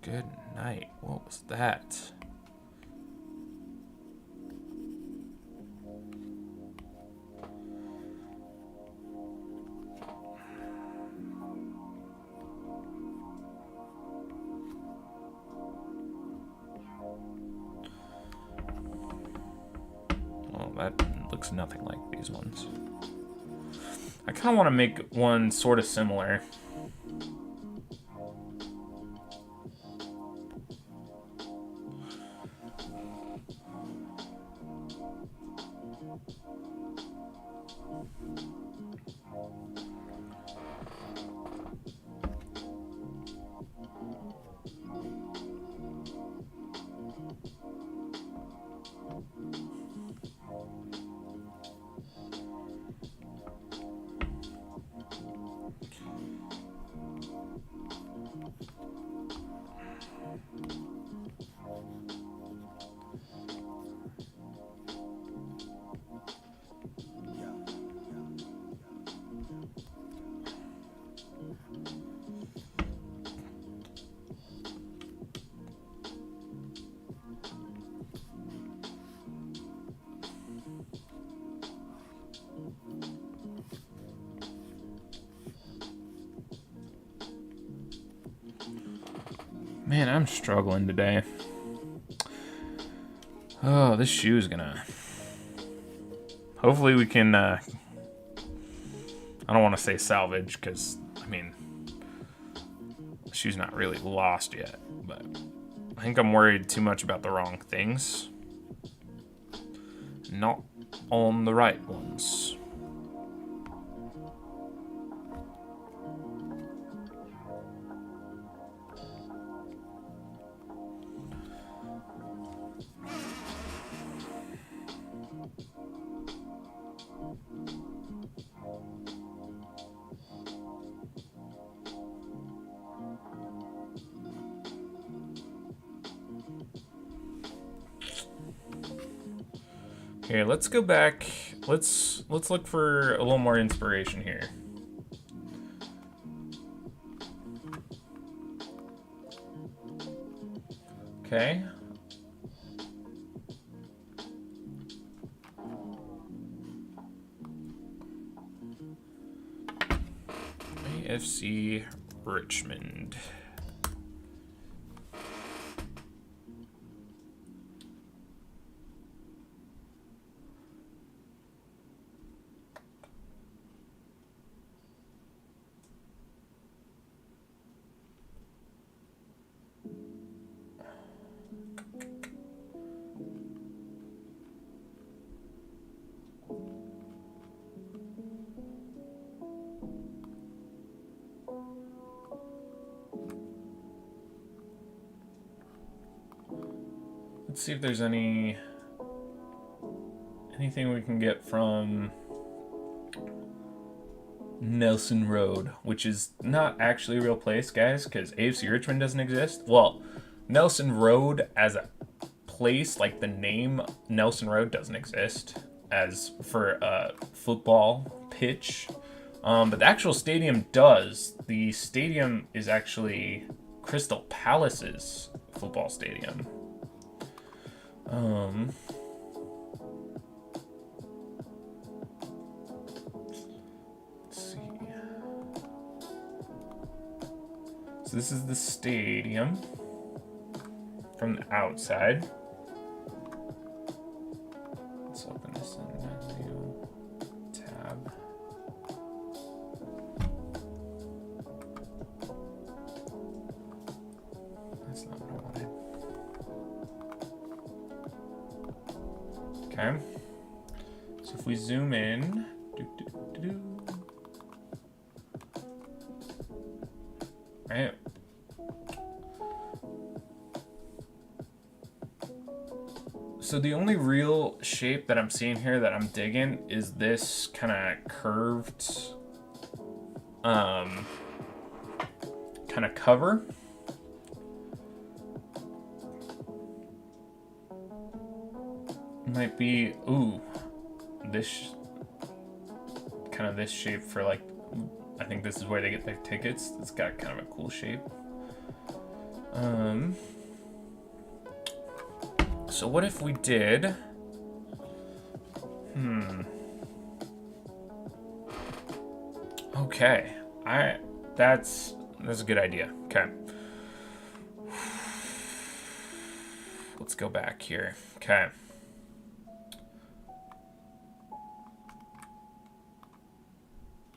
good night. What was that? Well, that looks nothing like these ones. I kind of want to make one sort of similar. Man, I'm struggling today. Oh, this shoe is gonna... Hopefully we can, I don't want to say salvage, because, I mean, the shoe's not really lost yet, but I think I'm worried too much about the wrong things. Not on the right ones. Here, let's go back. Let's look for a little more inspiration here. Okay. AFC Richmond. Let's see if there's anything we can get from Nelson Road, which is not actually a real place, guys, because AFC Richmond doesn't exist. Well, Nelson Road as a place, like the name Nelson Road, doesn't exist as for a football pitch. But the actual stadium does. The stadium is actually Crystal Palace's football stadium. Let's see. So this is the stadium from the outside. Let's open this in a new tab. That's not what I wanted. Okay, so if we zoom in, right, so the only real shape that I'm seeing here that I'm digging is this kind of curved, kind of cover. Might be, ooh, this kind of this shape for like, I think this is where they get their tickets. It's got kind of a cool shape. So what if we did, okay, that's a good idea. Okay. Let's go back here. Okay.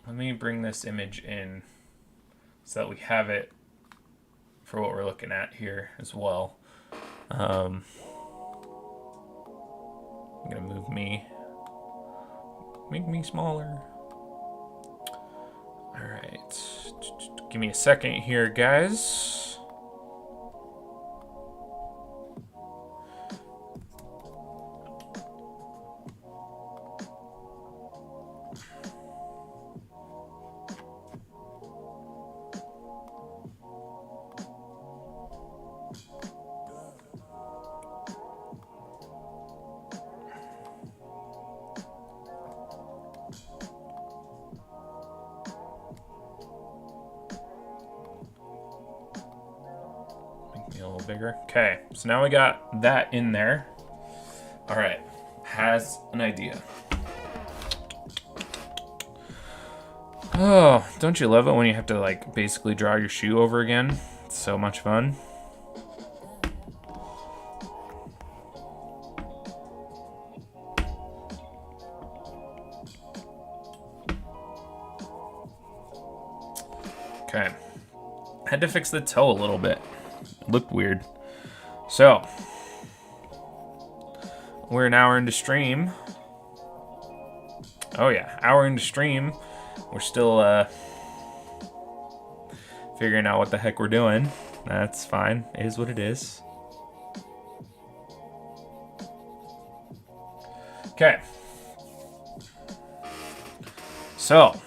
Let me bring this image in so that we have it for what we're looking at here as well. I'm gonna move make me smaller. All right, give me a second here, guys. A little bigger. Okay, so now we got that in there. All right, has an idea. Oh, don't you love it when you have to like basically draw your shoe over again? It's so much fun. Okay, had to fix the toe a little bit. It looked weird. So, we're an hour into stream. Oh yeah, hour into stream. We're still figuring out what the heck we're doing. That's fine. It is what it is. Okay. So,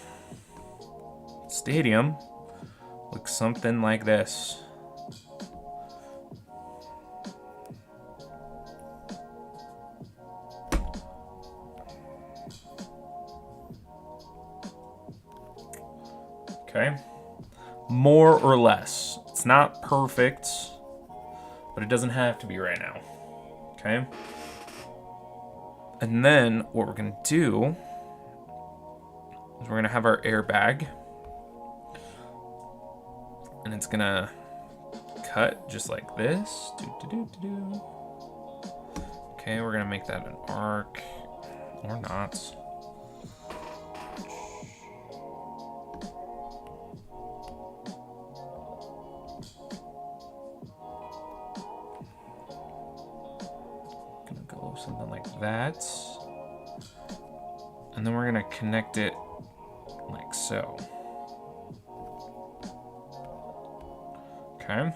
stadium looks something like this. Okay, more or less. It's not perfect, but it doesn't have to be right now. Okay, and then what we're gonna do is we're gonna have our airbag. And it's gonna cut just like this. Okay, we're gonna make that an arc, or not. Gonna go something like that. And then we're gonna connect it like so. Okay.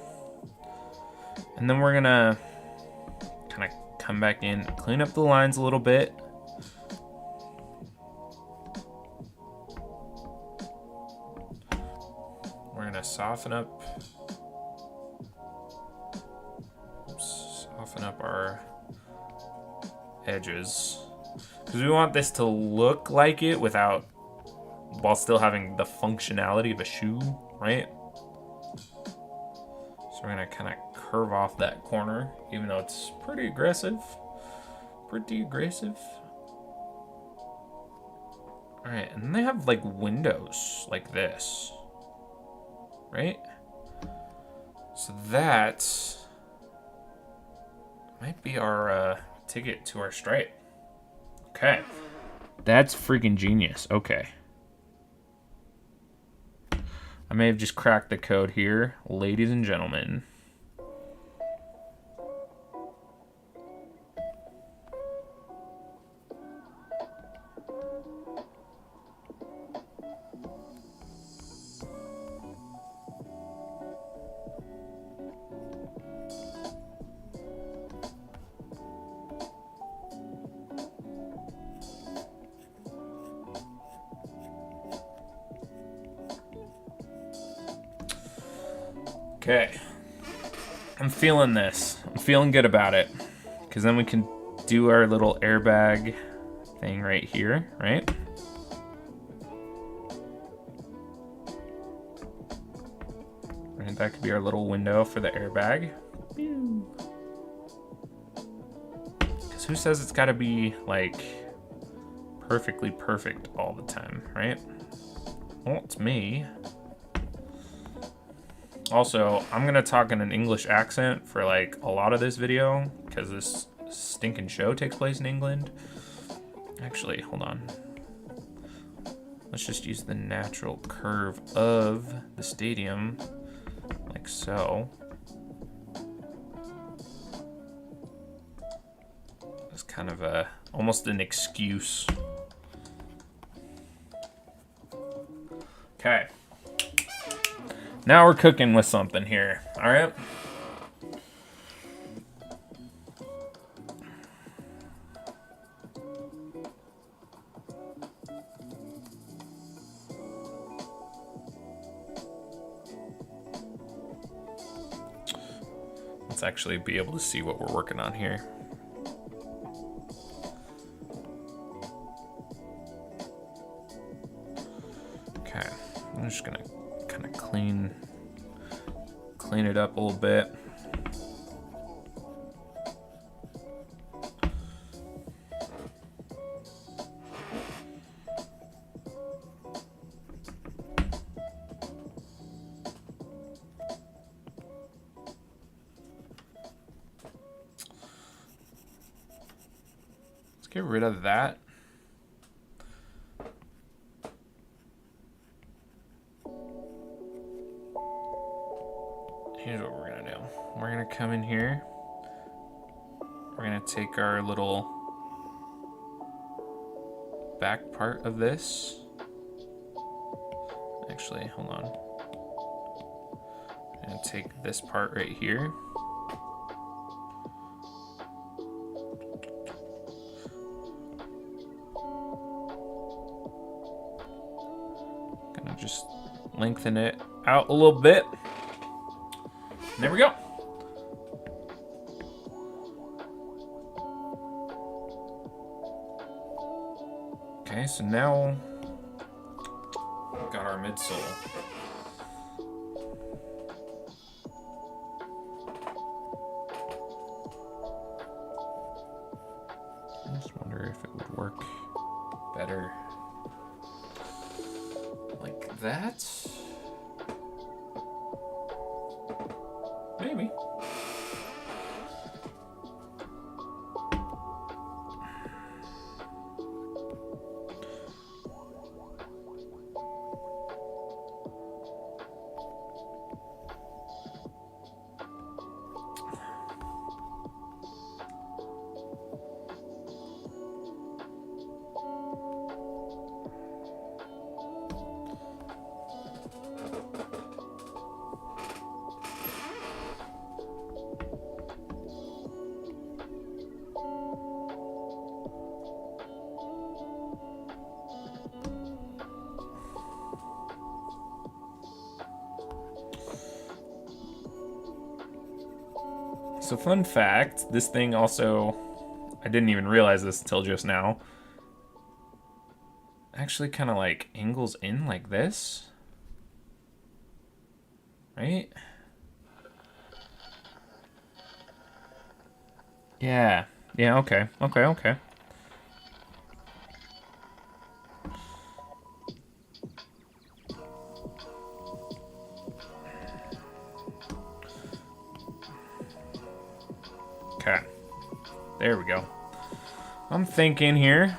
And then we're gonna kind of come back in, clean up the lines a little bit. We're gonna soften up our edges, because we want this to look like it without, while still having the functionality of a shoe, right? So we're gonna kind of curve off that corner, even though it's pretty aggressive. Pretty aggressive. All right, and then they have like windows like this, right? So that might be our ticket to our stripe. Okay. That's freaking genius. Okay. I may have just cracked the code here, ladies and gentlemen. Okay, I'm feeling this. I'm feeling good about it, because then we can do our little airbag thing right here, right? And that could be our little window for the airbag. Because who says it's got to be like perfectly perfect all the time, right? Well, it's me. Also, I'm gonna talk in an English accent for like a lot of this video, because this stinking show takes place in England. Actually, hold on. Let's just use the natural curve of the stadium, like so. It's kind of almost an excuse. Okay. Now we're cooking with something here, all right? Let's actually be able to see what we're working on here. Okay, I'm just gonna kind of clean it up a little bit. Let's get rid of that. Here's what we're gonna do. We're gonna come in here. We're gonna take our little back part of this. Actually, hold on. I'm gonna take this part right here. Gonna just lengthen it out a little bit. And there we go. Okay, so now we've got our midsole. I just wonder if it would work better like that. So fun fact, this thing also, I didn't even realize this until just now, actually kind of like angles in like this, right? Yeah, okay. Okay, there we go. I'm thinking here,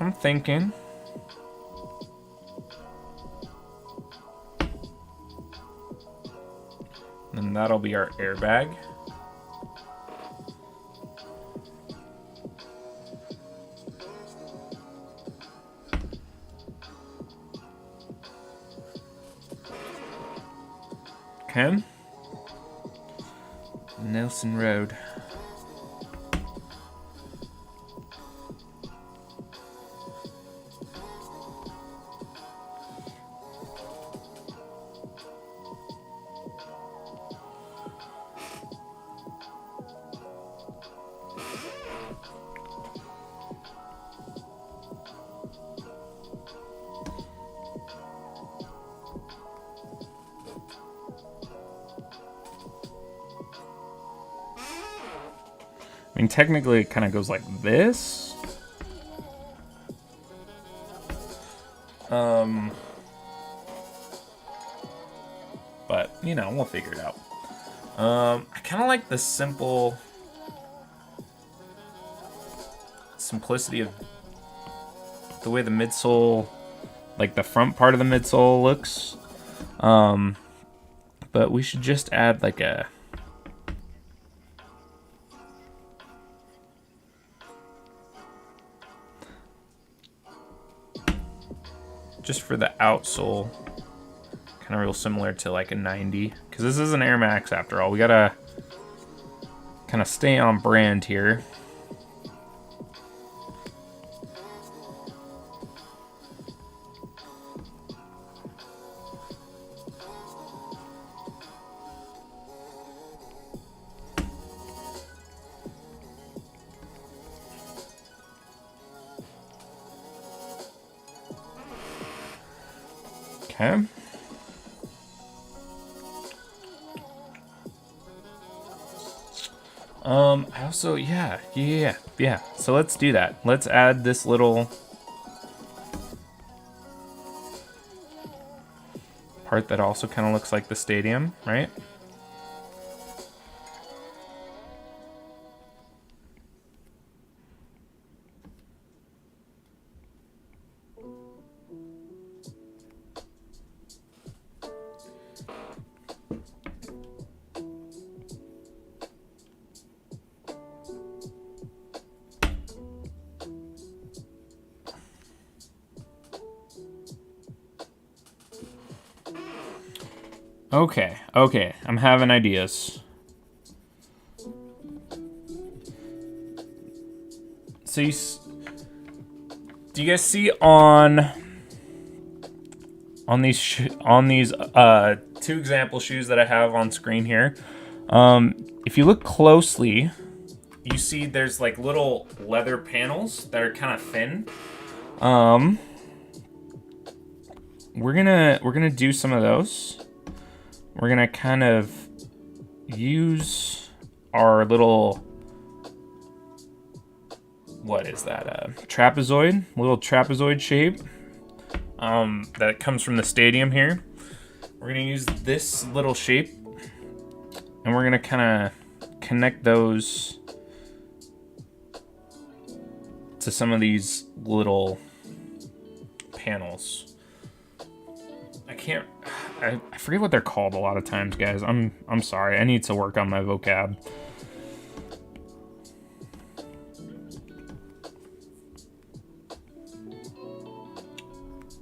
And that'll be our airbag. Okay. Nelson Road. I mean, technically, it kind of goes like this. But, you know, we'll figure it out. I kind of like the simplicity of the way the midsole, like the front part of the midsole looks. But we should just add like a... just for the outsole, kind of real similar to like a 90, because this is an Air Max after all. We gotta kind of stay on brand here. Okay. I also, yeah. So let's do that. Let's add this little part that also kind of looks like the stadium, right? Okay, I'm having ideas. So do you guys see on these two example shoes that I have on screen here? If you look closely, you see there's like little leather panels that are kind of thin. We're gonna do some of those. We're gonna kind of use our little, what is that? Trapezoid, little trapezoid shape that comes from the stadium here. We're gonna use this little shape, and we're gonna kind of connect those to some of these little panels. I forget what they're called a lot of times, guys. I'm sorry. I need to work on my vocab.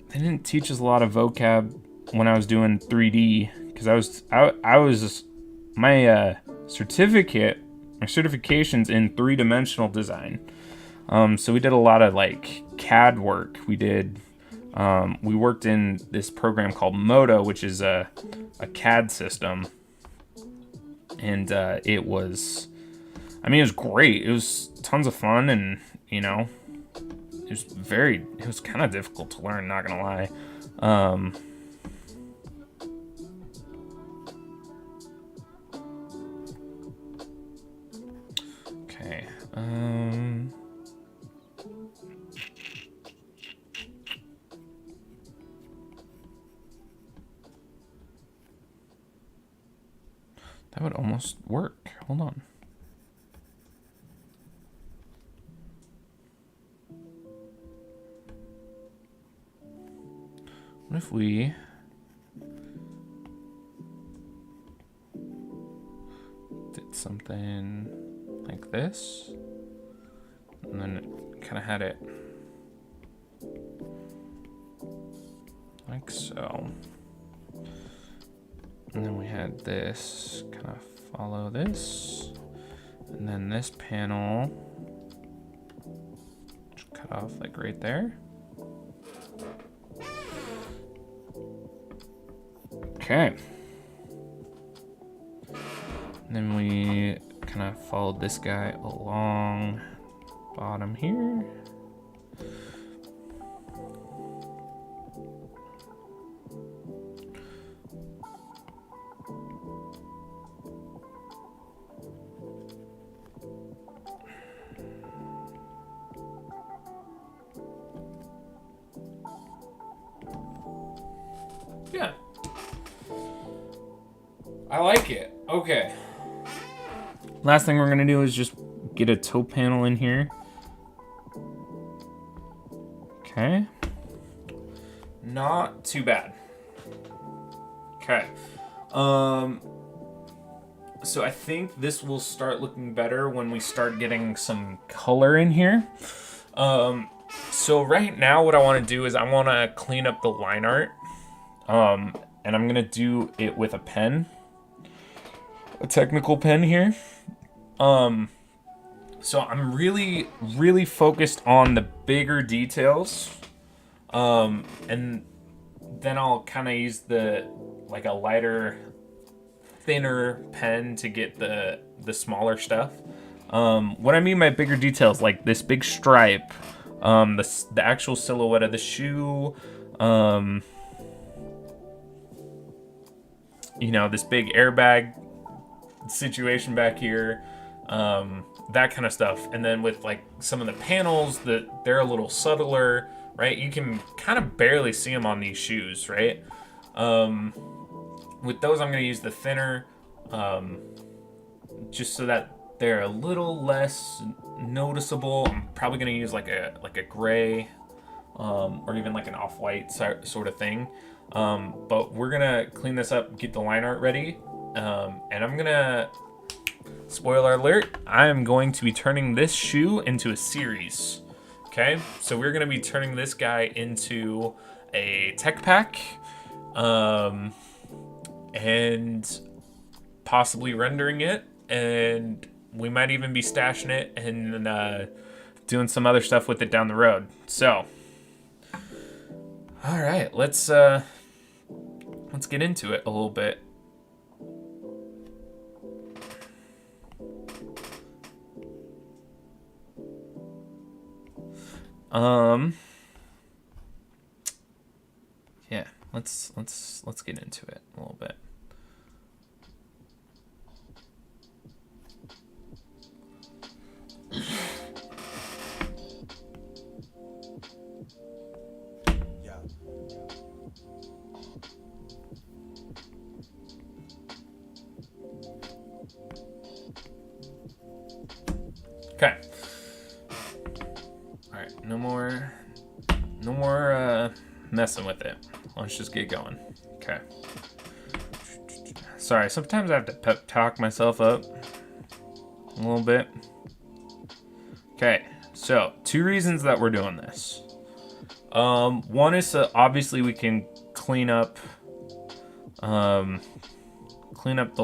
They didn't teach us a lot of vocab when I was doing 3D, because my certification's in 3-dimensional design. So we did a lot of like CAD work. We worked in this program called Modo, which is a CAD system, and it was I mean, it was great. It was tons of fun, and you know, it was kind of difficult to learn, not gonna lie. Okay. That would almost work. Hold on. What if we did something like this, and then it kind of had it like so, and then we had this kind of follow this, and then this panel just cut off like right there. Okay. And then we kind of followed this guy along bottom here. Yeah. I like it. Okay. Last thing we're going to do is just get a toe panel in here. Okay. Not too bad. Okay. So I think this will start looking better when we start getting some color in here. So right now what I want to do is I want to clean up the line art. And I'm going to do it with a pen. A technical pen here. So I'm really focused on the bigger details. And then I'll kind of use a lighter, thinner pen to get the smaller stuff. What I mean by bigger details, like this big stripe, the actual silhouette of the shoe, you know, this big airbag situation back here, that kind of stuff. And then with like some of the panels, that they're a little subtler, right? You can kind of barely see them on these shoes, right? With those, I'm going to use the thinner, just so that they're a little less noticeable. I'm probably going to use like a gray, or even like an off-white sort of thing. But we're going to clean this up, get the line art ready. And I'm gonna, spoiler alert, I am going to be turning this shoe into a series. Okay, so we're gonna be turning this guy into a tech pack, and possibly rendering it, and we might even be stashing it and doing some other stuff with it down the road. So, all right, let's get into it a little bit. Yeah, let's get into it a little bit. Okay. All right, no more messing with it. Let's just get going. Okay. Sorry, sometimes I have to pep talk myself up a little bit. Okay, so 2 reasons that we're doing this. One is so obviously we can clean up the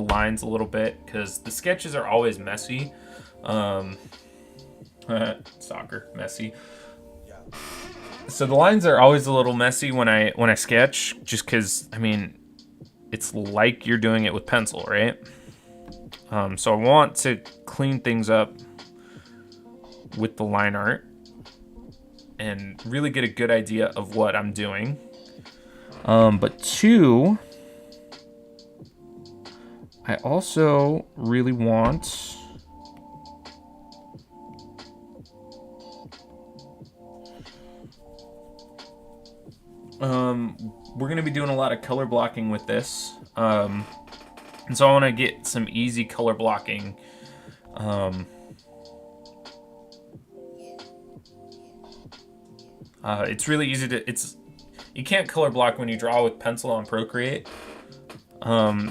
lines a little bit, because the sketches are always messy. Soccer messy. So the lines are always a little messy when I sketch, just because, I mean, it's like you're doing it with pencil, right? So I want to clean things up with the line art and really get a good idea of what I'm doing. But two, I also really want we're going to be doing a lot of color blocking with this. And so I want to get some easy color blocking. It's really easy to, you can't color block when you draw with pencil on Procreate.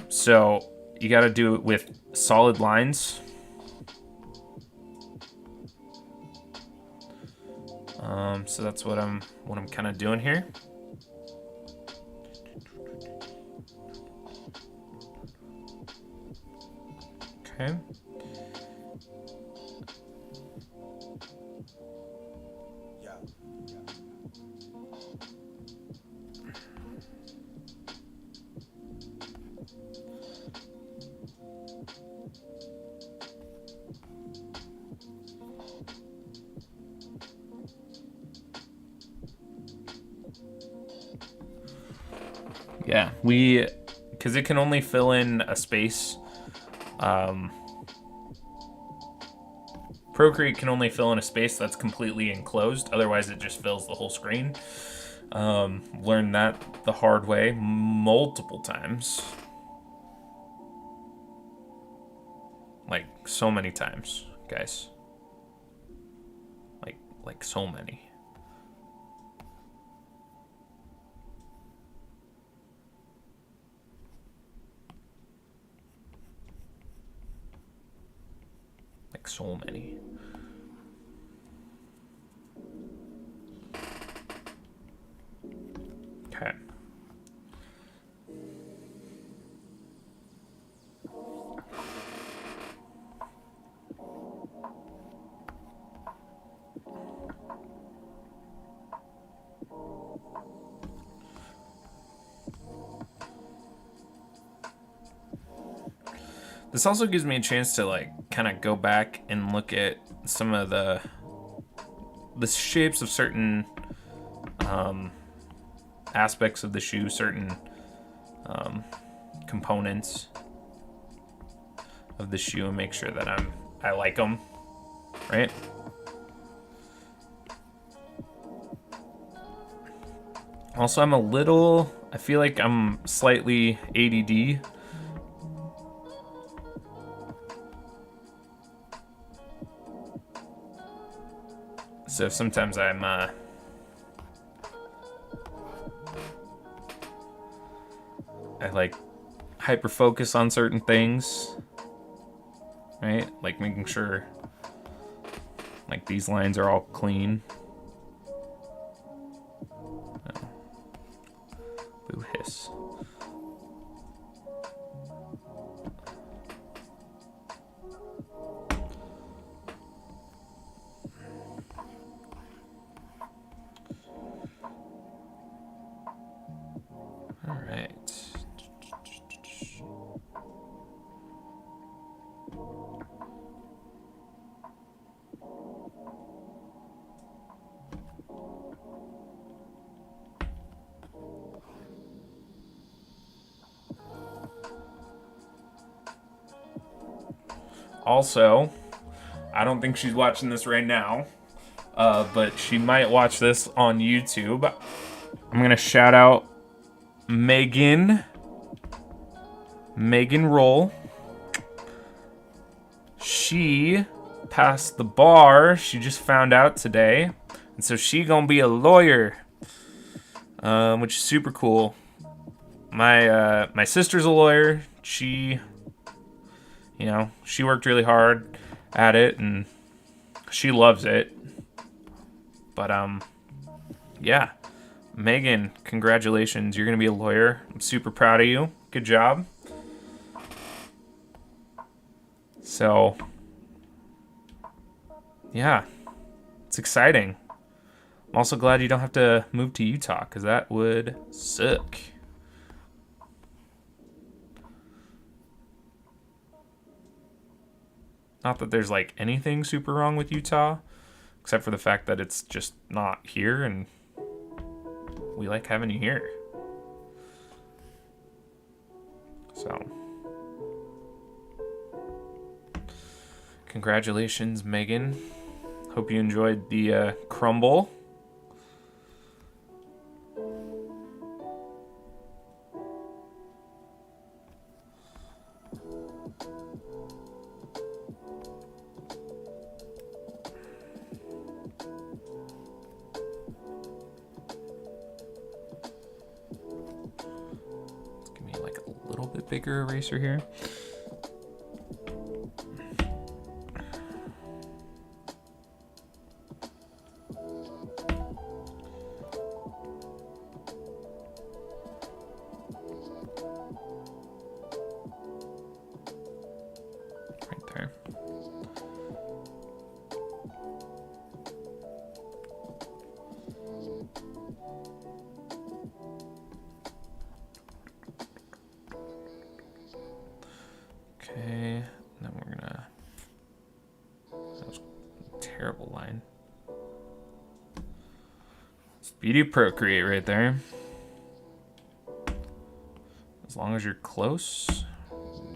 So you got to do it with solid lines. So that's what I'm kind of doing here. Okay. Yeah, because it can only fill in a space. Procreate can only fill in a space that's completely enclosed. Otherwise, it just fills the whole screen. Learned that the hard way multiple times. Like, so many times, guys. Like so many. Like so many. Okay. This also gives me a chance to like kind of go back and look at some of the shapes of certain aspects of the shoe, certain components of the shoe, and make sure that I like them, right? Also, I feel like I'm slightly ADD. So sometimes I like hyper focus on certain things, right? Like making sure like these lines are all clean. Oh. Boo hiss. All right. Also, I don't think she's watching this right now, but she might watch this on YouTube. I'm gonna shout out Megan Roll. She passed the bar. She just found out today, and so she gonna be a lawyer, which is super cool. My sister's a lawyer. She worked really hard at it, and she loves it. But yeah, Megan, congratulations! You're gonna be a lawyer. I'm super proud of you. Good job. So, yeah, it's exciting. I'm also glad you don't have to move to Utah, because that would suck. Not that there's like anything super wrong with Utah, except for the fact that it's just not here, and we like having you here. So, congratulations, Megan. Hope you enjoyed the crumble. Bigger eraser here. Right there. Okay, and then we're gonna, that was a terrible line. Speedy Procreate right there. As long as you're close,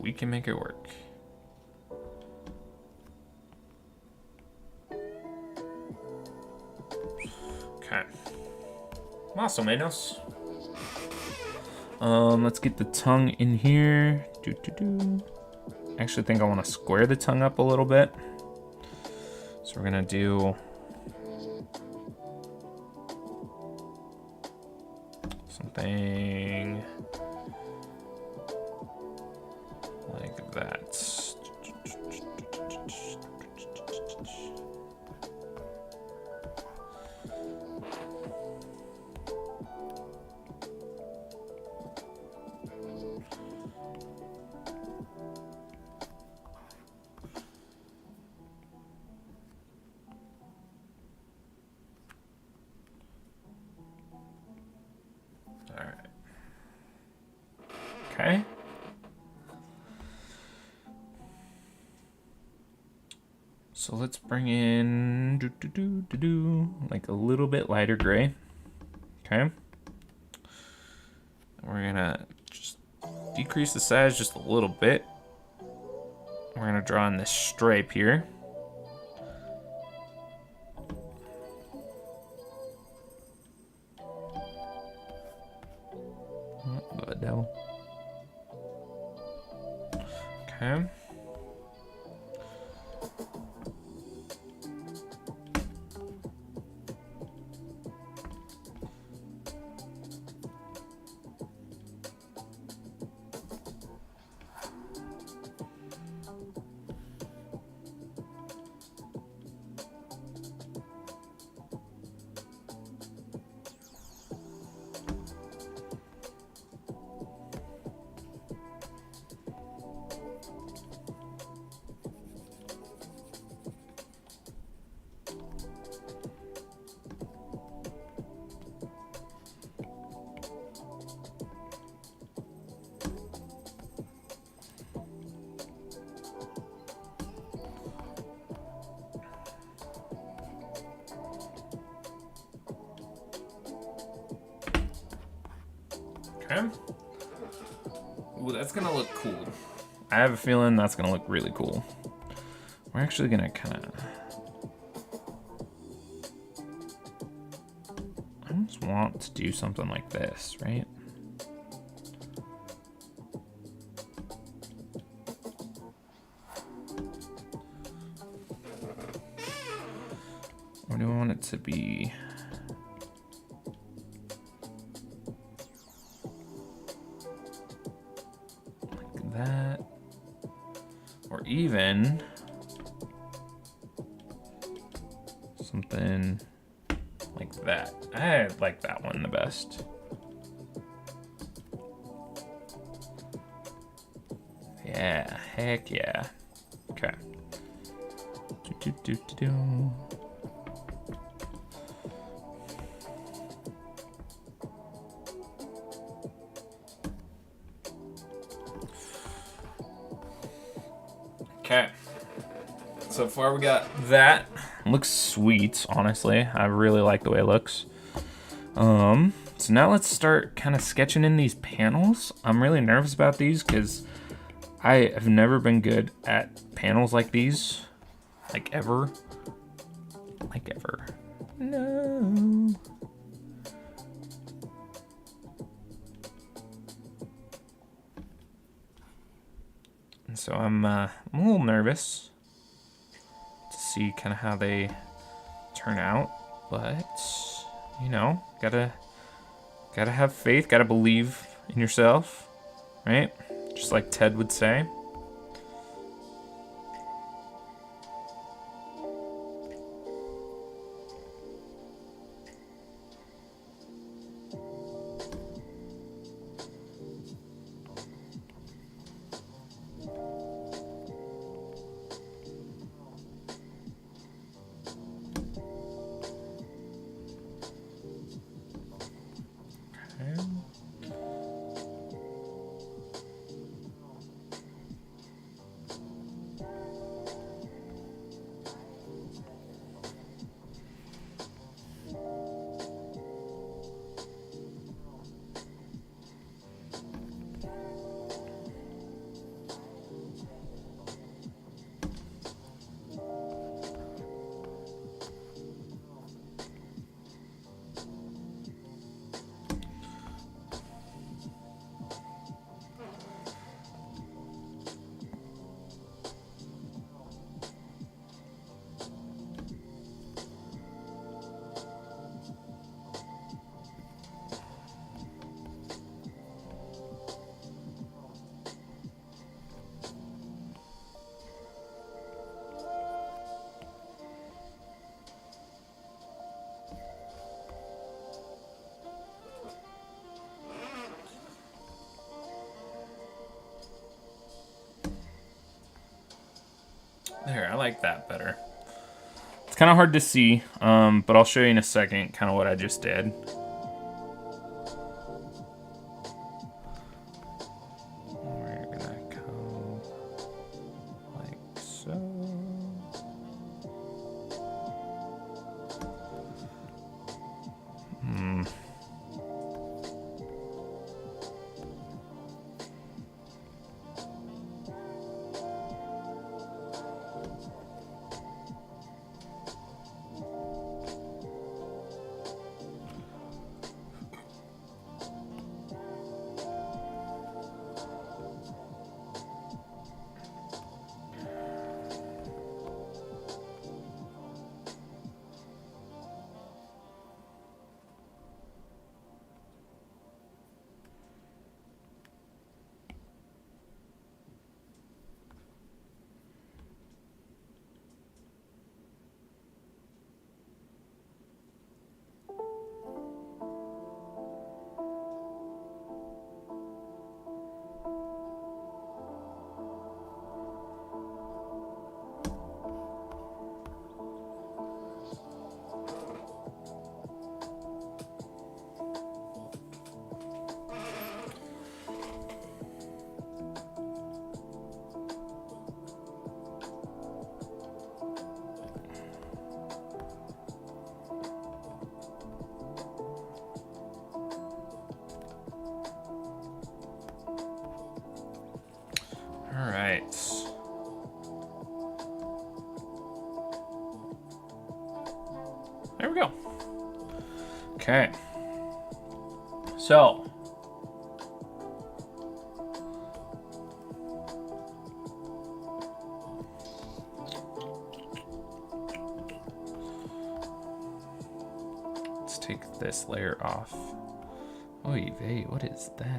we can make it work. Okay. Más o menos. Let's get the tongue in here. I actually think I want to square the tongue up a little bit. So we're gonna do something like that. Okay. So let's bring in like a little bit lighter gray. Okay. We're gonna just decrease the size just a little bit. We're gonna draw in this stripe here. Oh, the devil. Okay. Okay. Ooh, that's gonna look cool. I have a feeling that's gonna look really cool. We're actually gonna kind of, I almost want to do something like this, right? Or do I want it to be like that? Or even something like that. I like that one the best. Yeah, heck yeah. Okay. Okay. So far we got that. Looks sweet, honestly. I really like the way it looks. So now let's start kind of sketching in these panels. I'm really nervous about these because I have never been good at panels like these. Like ever. Like ever. No. And so I'm a little nervous to see kind of how they turn out, but you know, gotta have faith, gotta believe in yourself, right? Just like Ted would say. There, I like that better. It's kind of hard to see, but I'll show you in a second kind of what I just did. We're gonna go like so. All right. There we go. Okay. So. Let's take this layer off. Oy vey, what is that?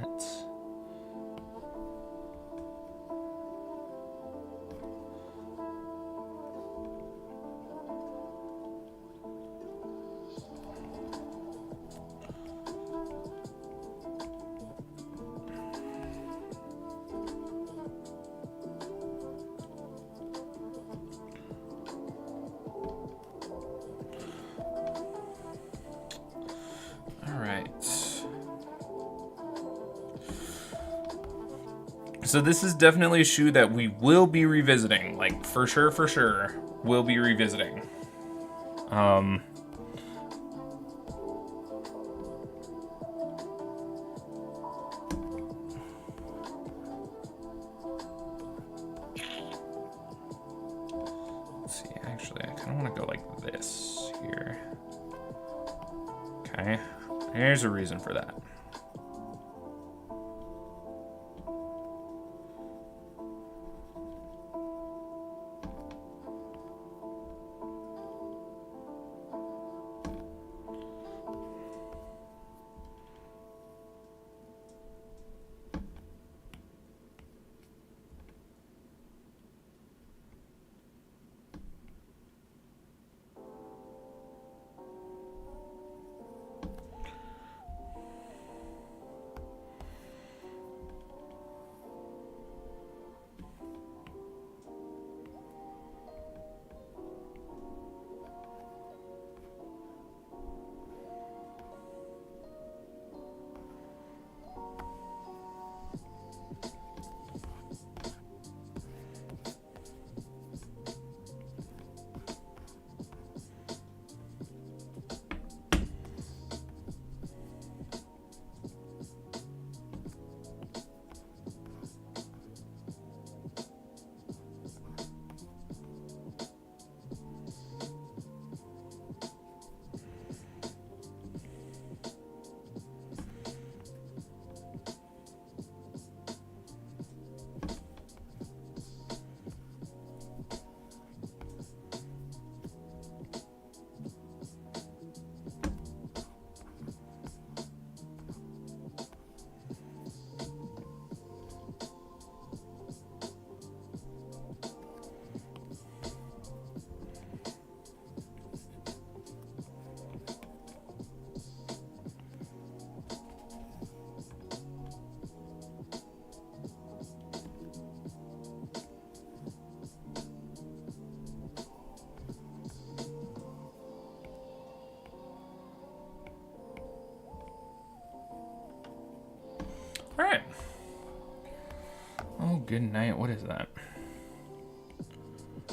So this is definitely a shoe that we will be revisiting. Like, for sure, we'll be revisiting. Let's see, actually, I kind of want to go like this here. Okay, there's a reason for that. All right. Oh, good night. What is that?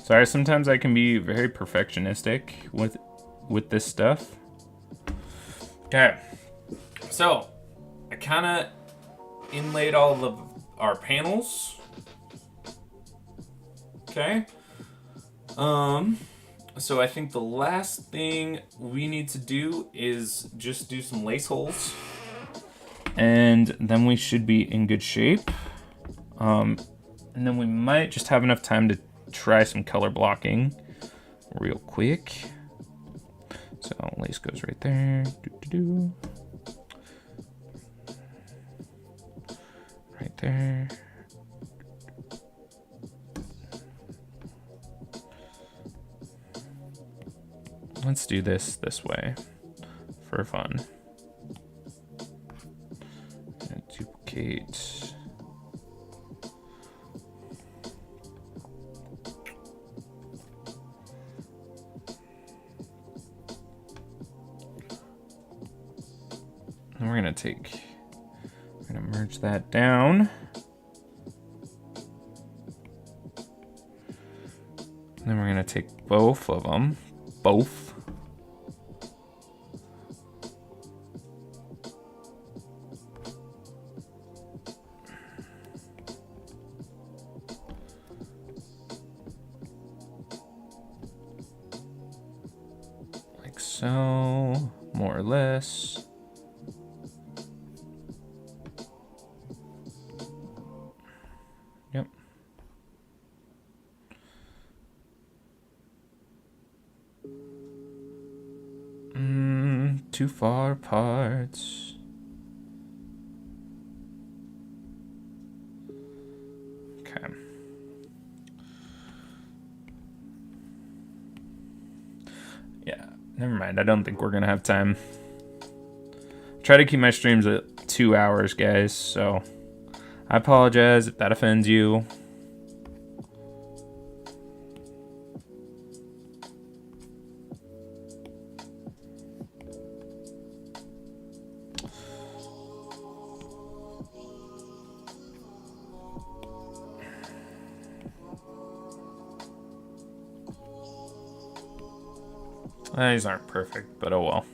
Sorry, sometimes I can be very perfectionistic with this stuff. Okay. So, I kind of inlaid all of our panels. Okay. So I think the last thing we need to do is just do some lace holes. And then we should be in good shape. And then we might just have enough time to try some color blocking real quick. So lace goes right there. Right there. Let's do this way for fun. And duplicate. And we're gonna merge that down. And then we're gonna take both of them, like so, more or less. Yep. Too far apart. Okay. Yeah, never mind. I don't think we're gonna have time. Try to keep my streams at 2 hours, guys, so I apologize if that offends you. These aren't perfect, but oh well.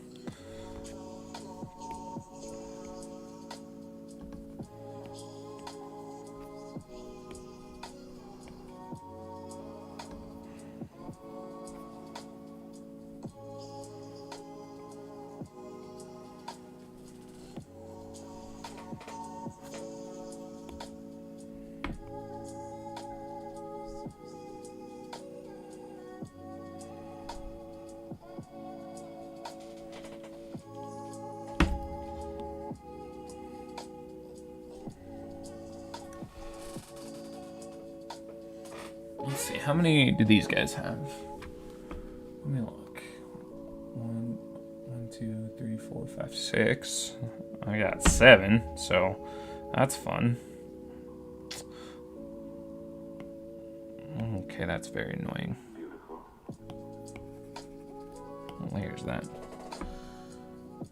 Let's see, how many do these guys have? Let me look. 1, 2, 3, 4, 5, 6. I got 7, so that's fun. Okay, that's very annoying. What layer is that?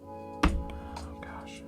Oh gosh.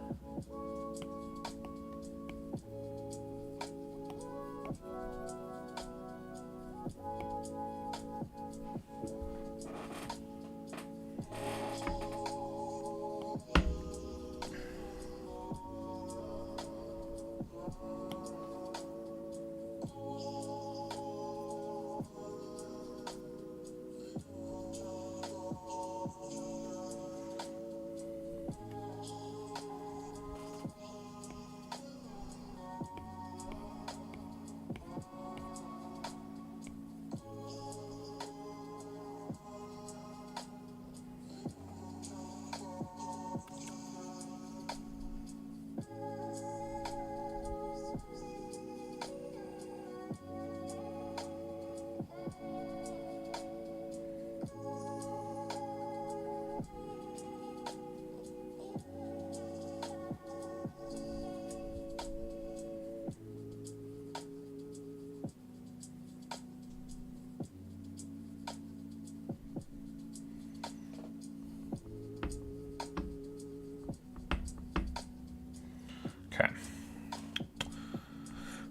Okay.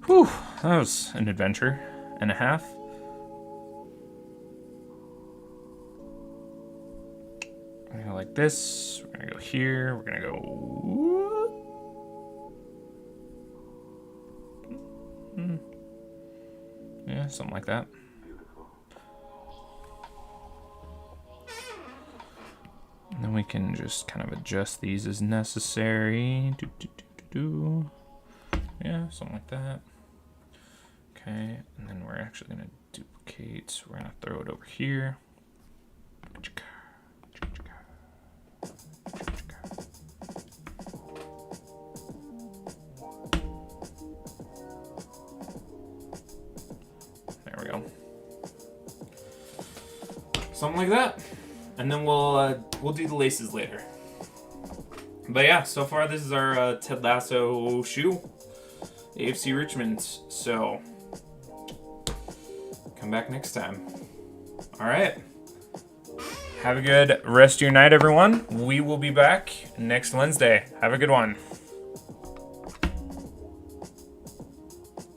Whew, that was an adventure and a half. We're gonna go like this. We're gonna go here. We're gonna go. Yeah, something like that. And then we can just kind of adjust these as necessary. Yeah, something like that. Okay, and then we're actually going to duplicate. So we're going to throw it over here. There we go. Something like that. And then we'll do the laces later. But yeah, so far this is our Ted Lasso shoe, AFC Richmond. So come back next time. All right. Have a good rest of your night, everyone. We will be back next Wednesday. Have a good one.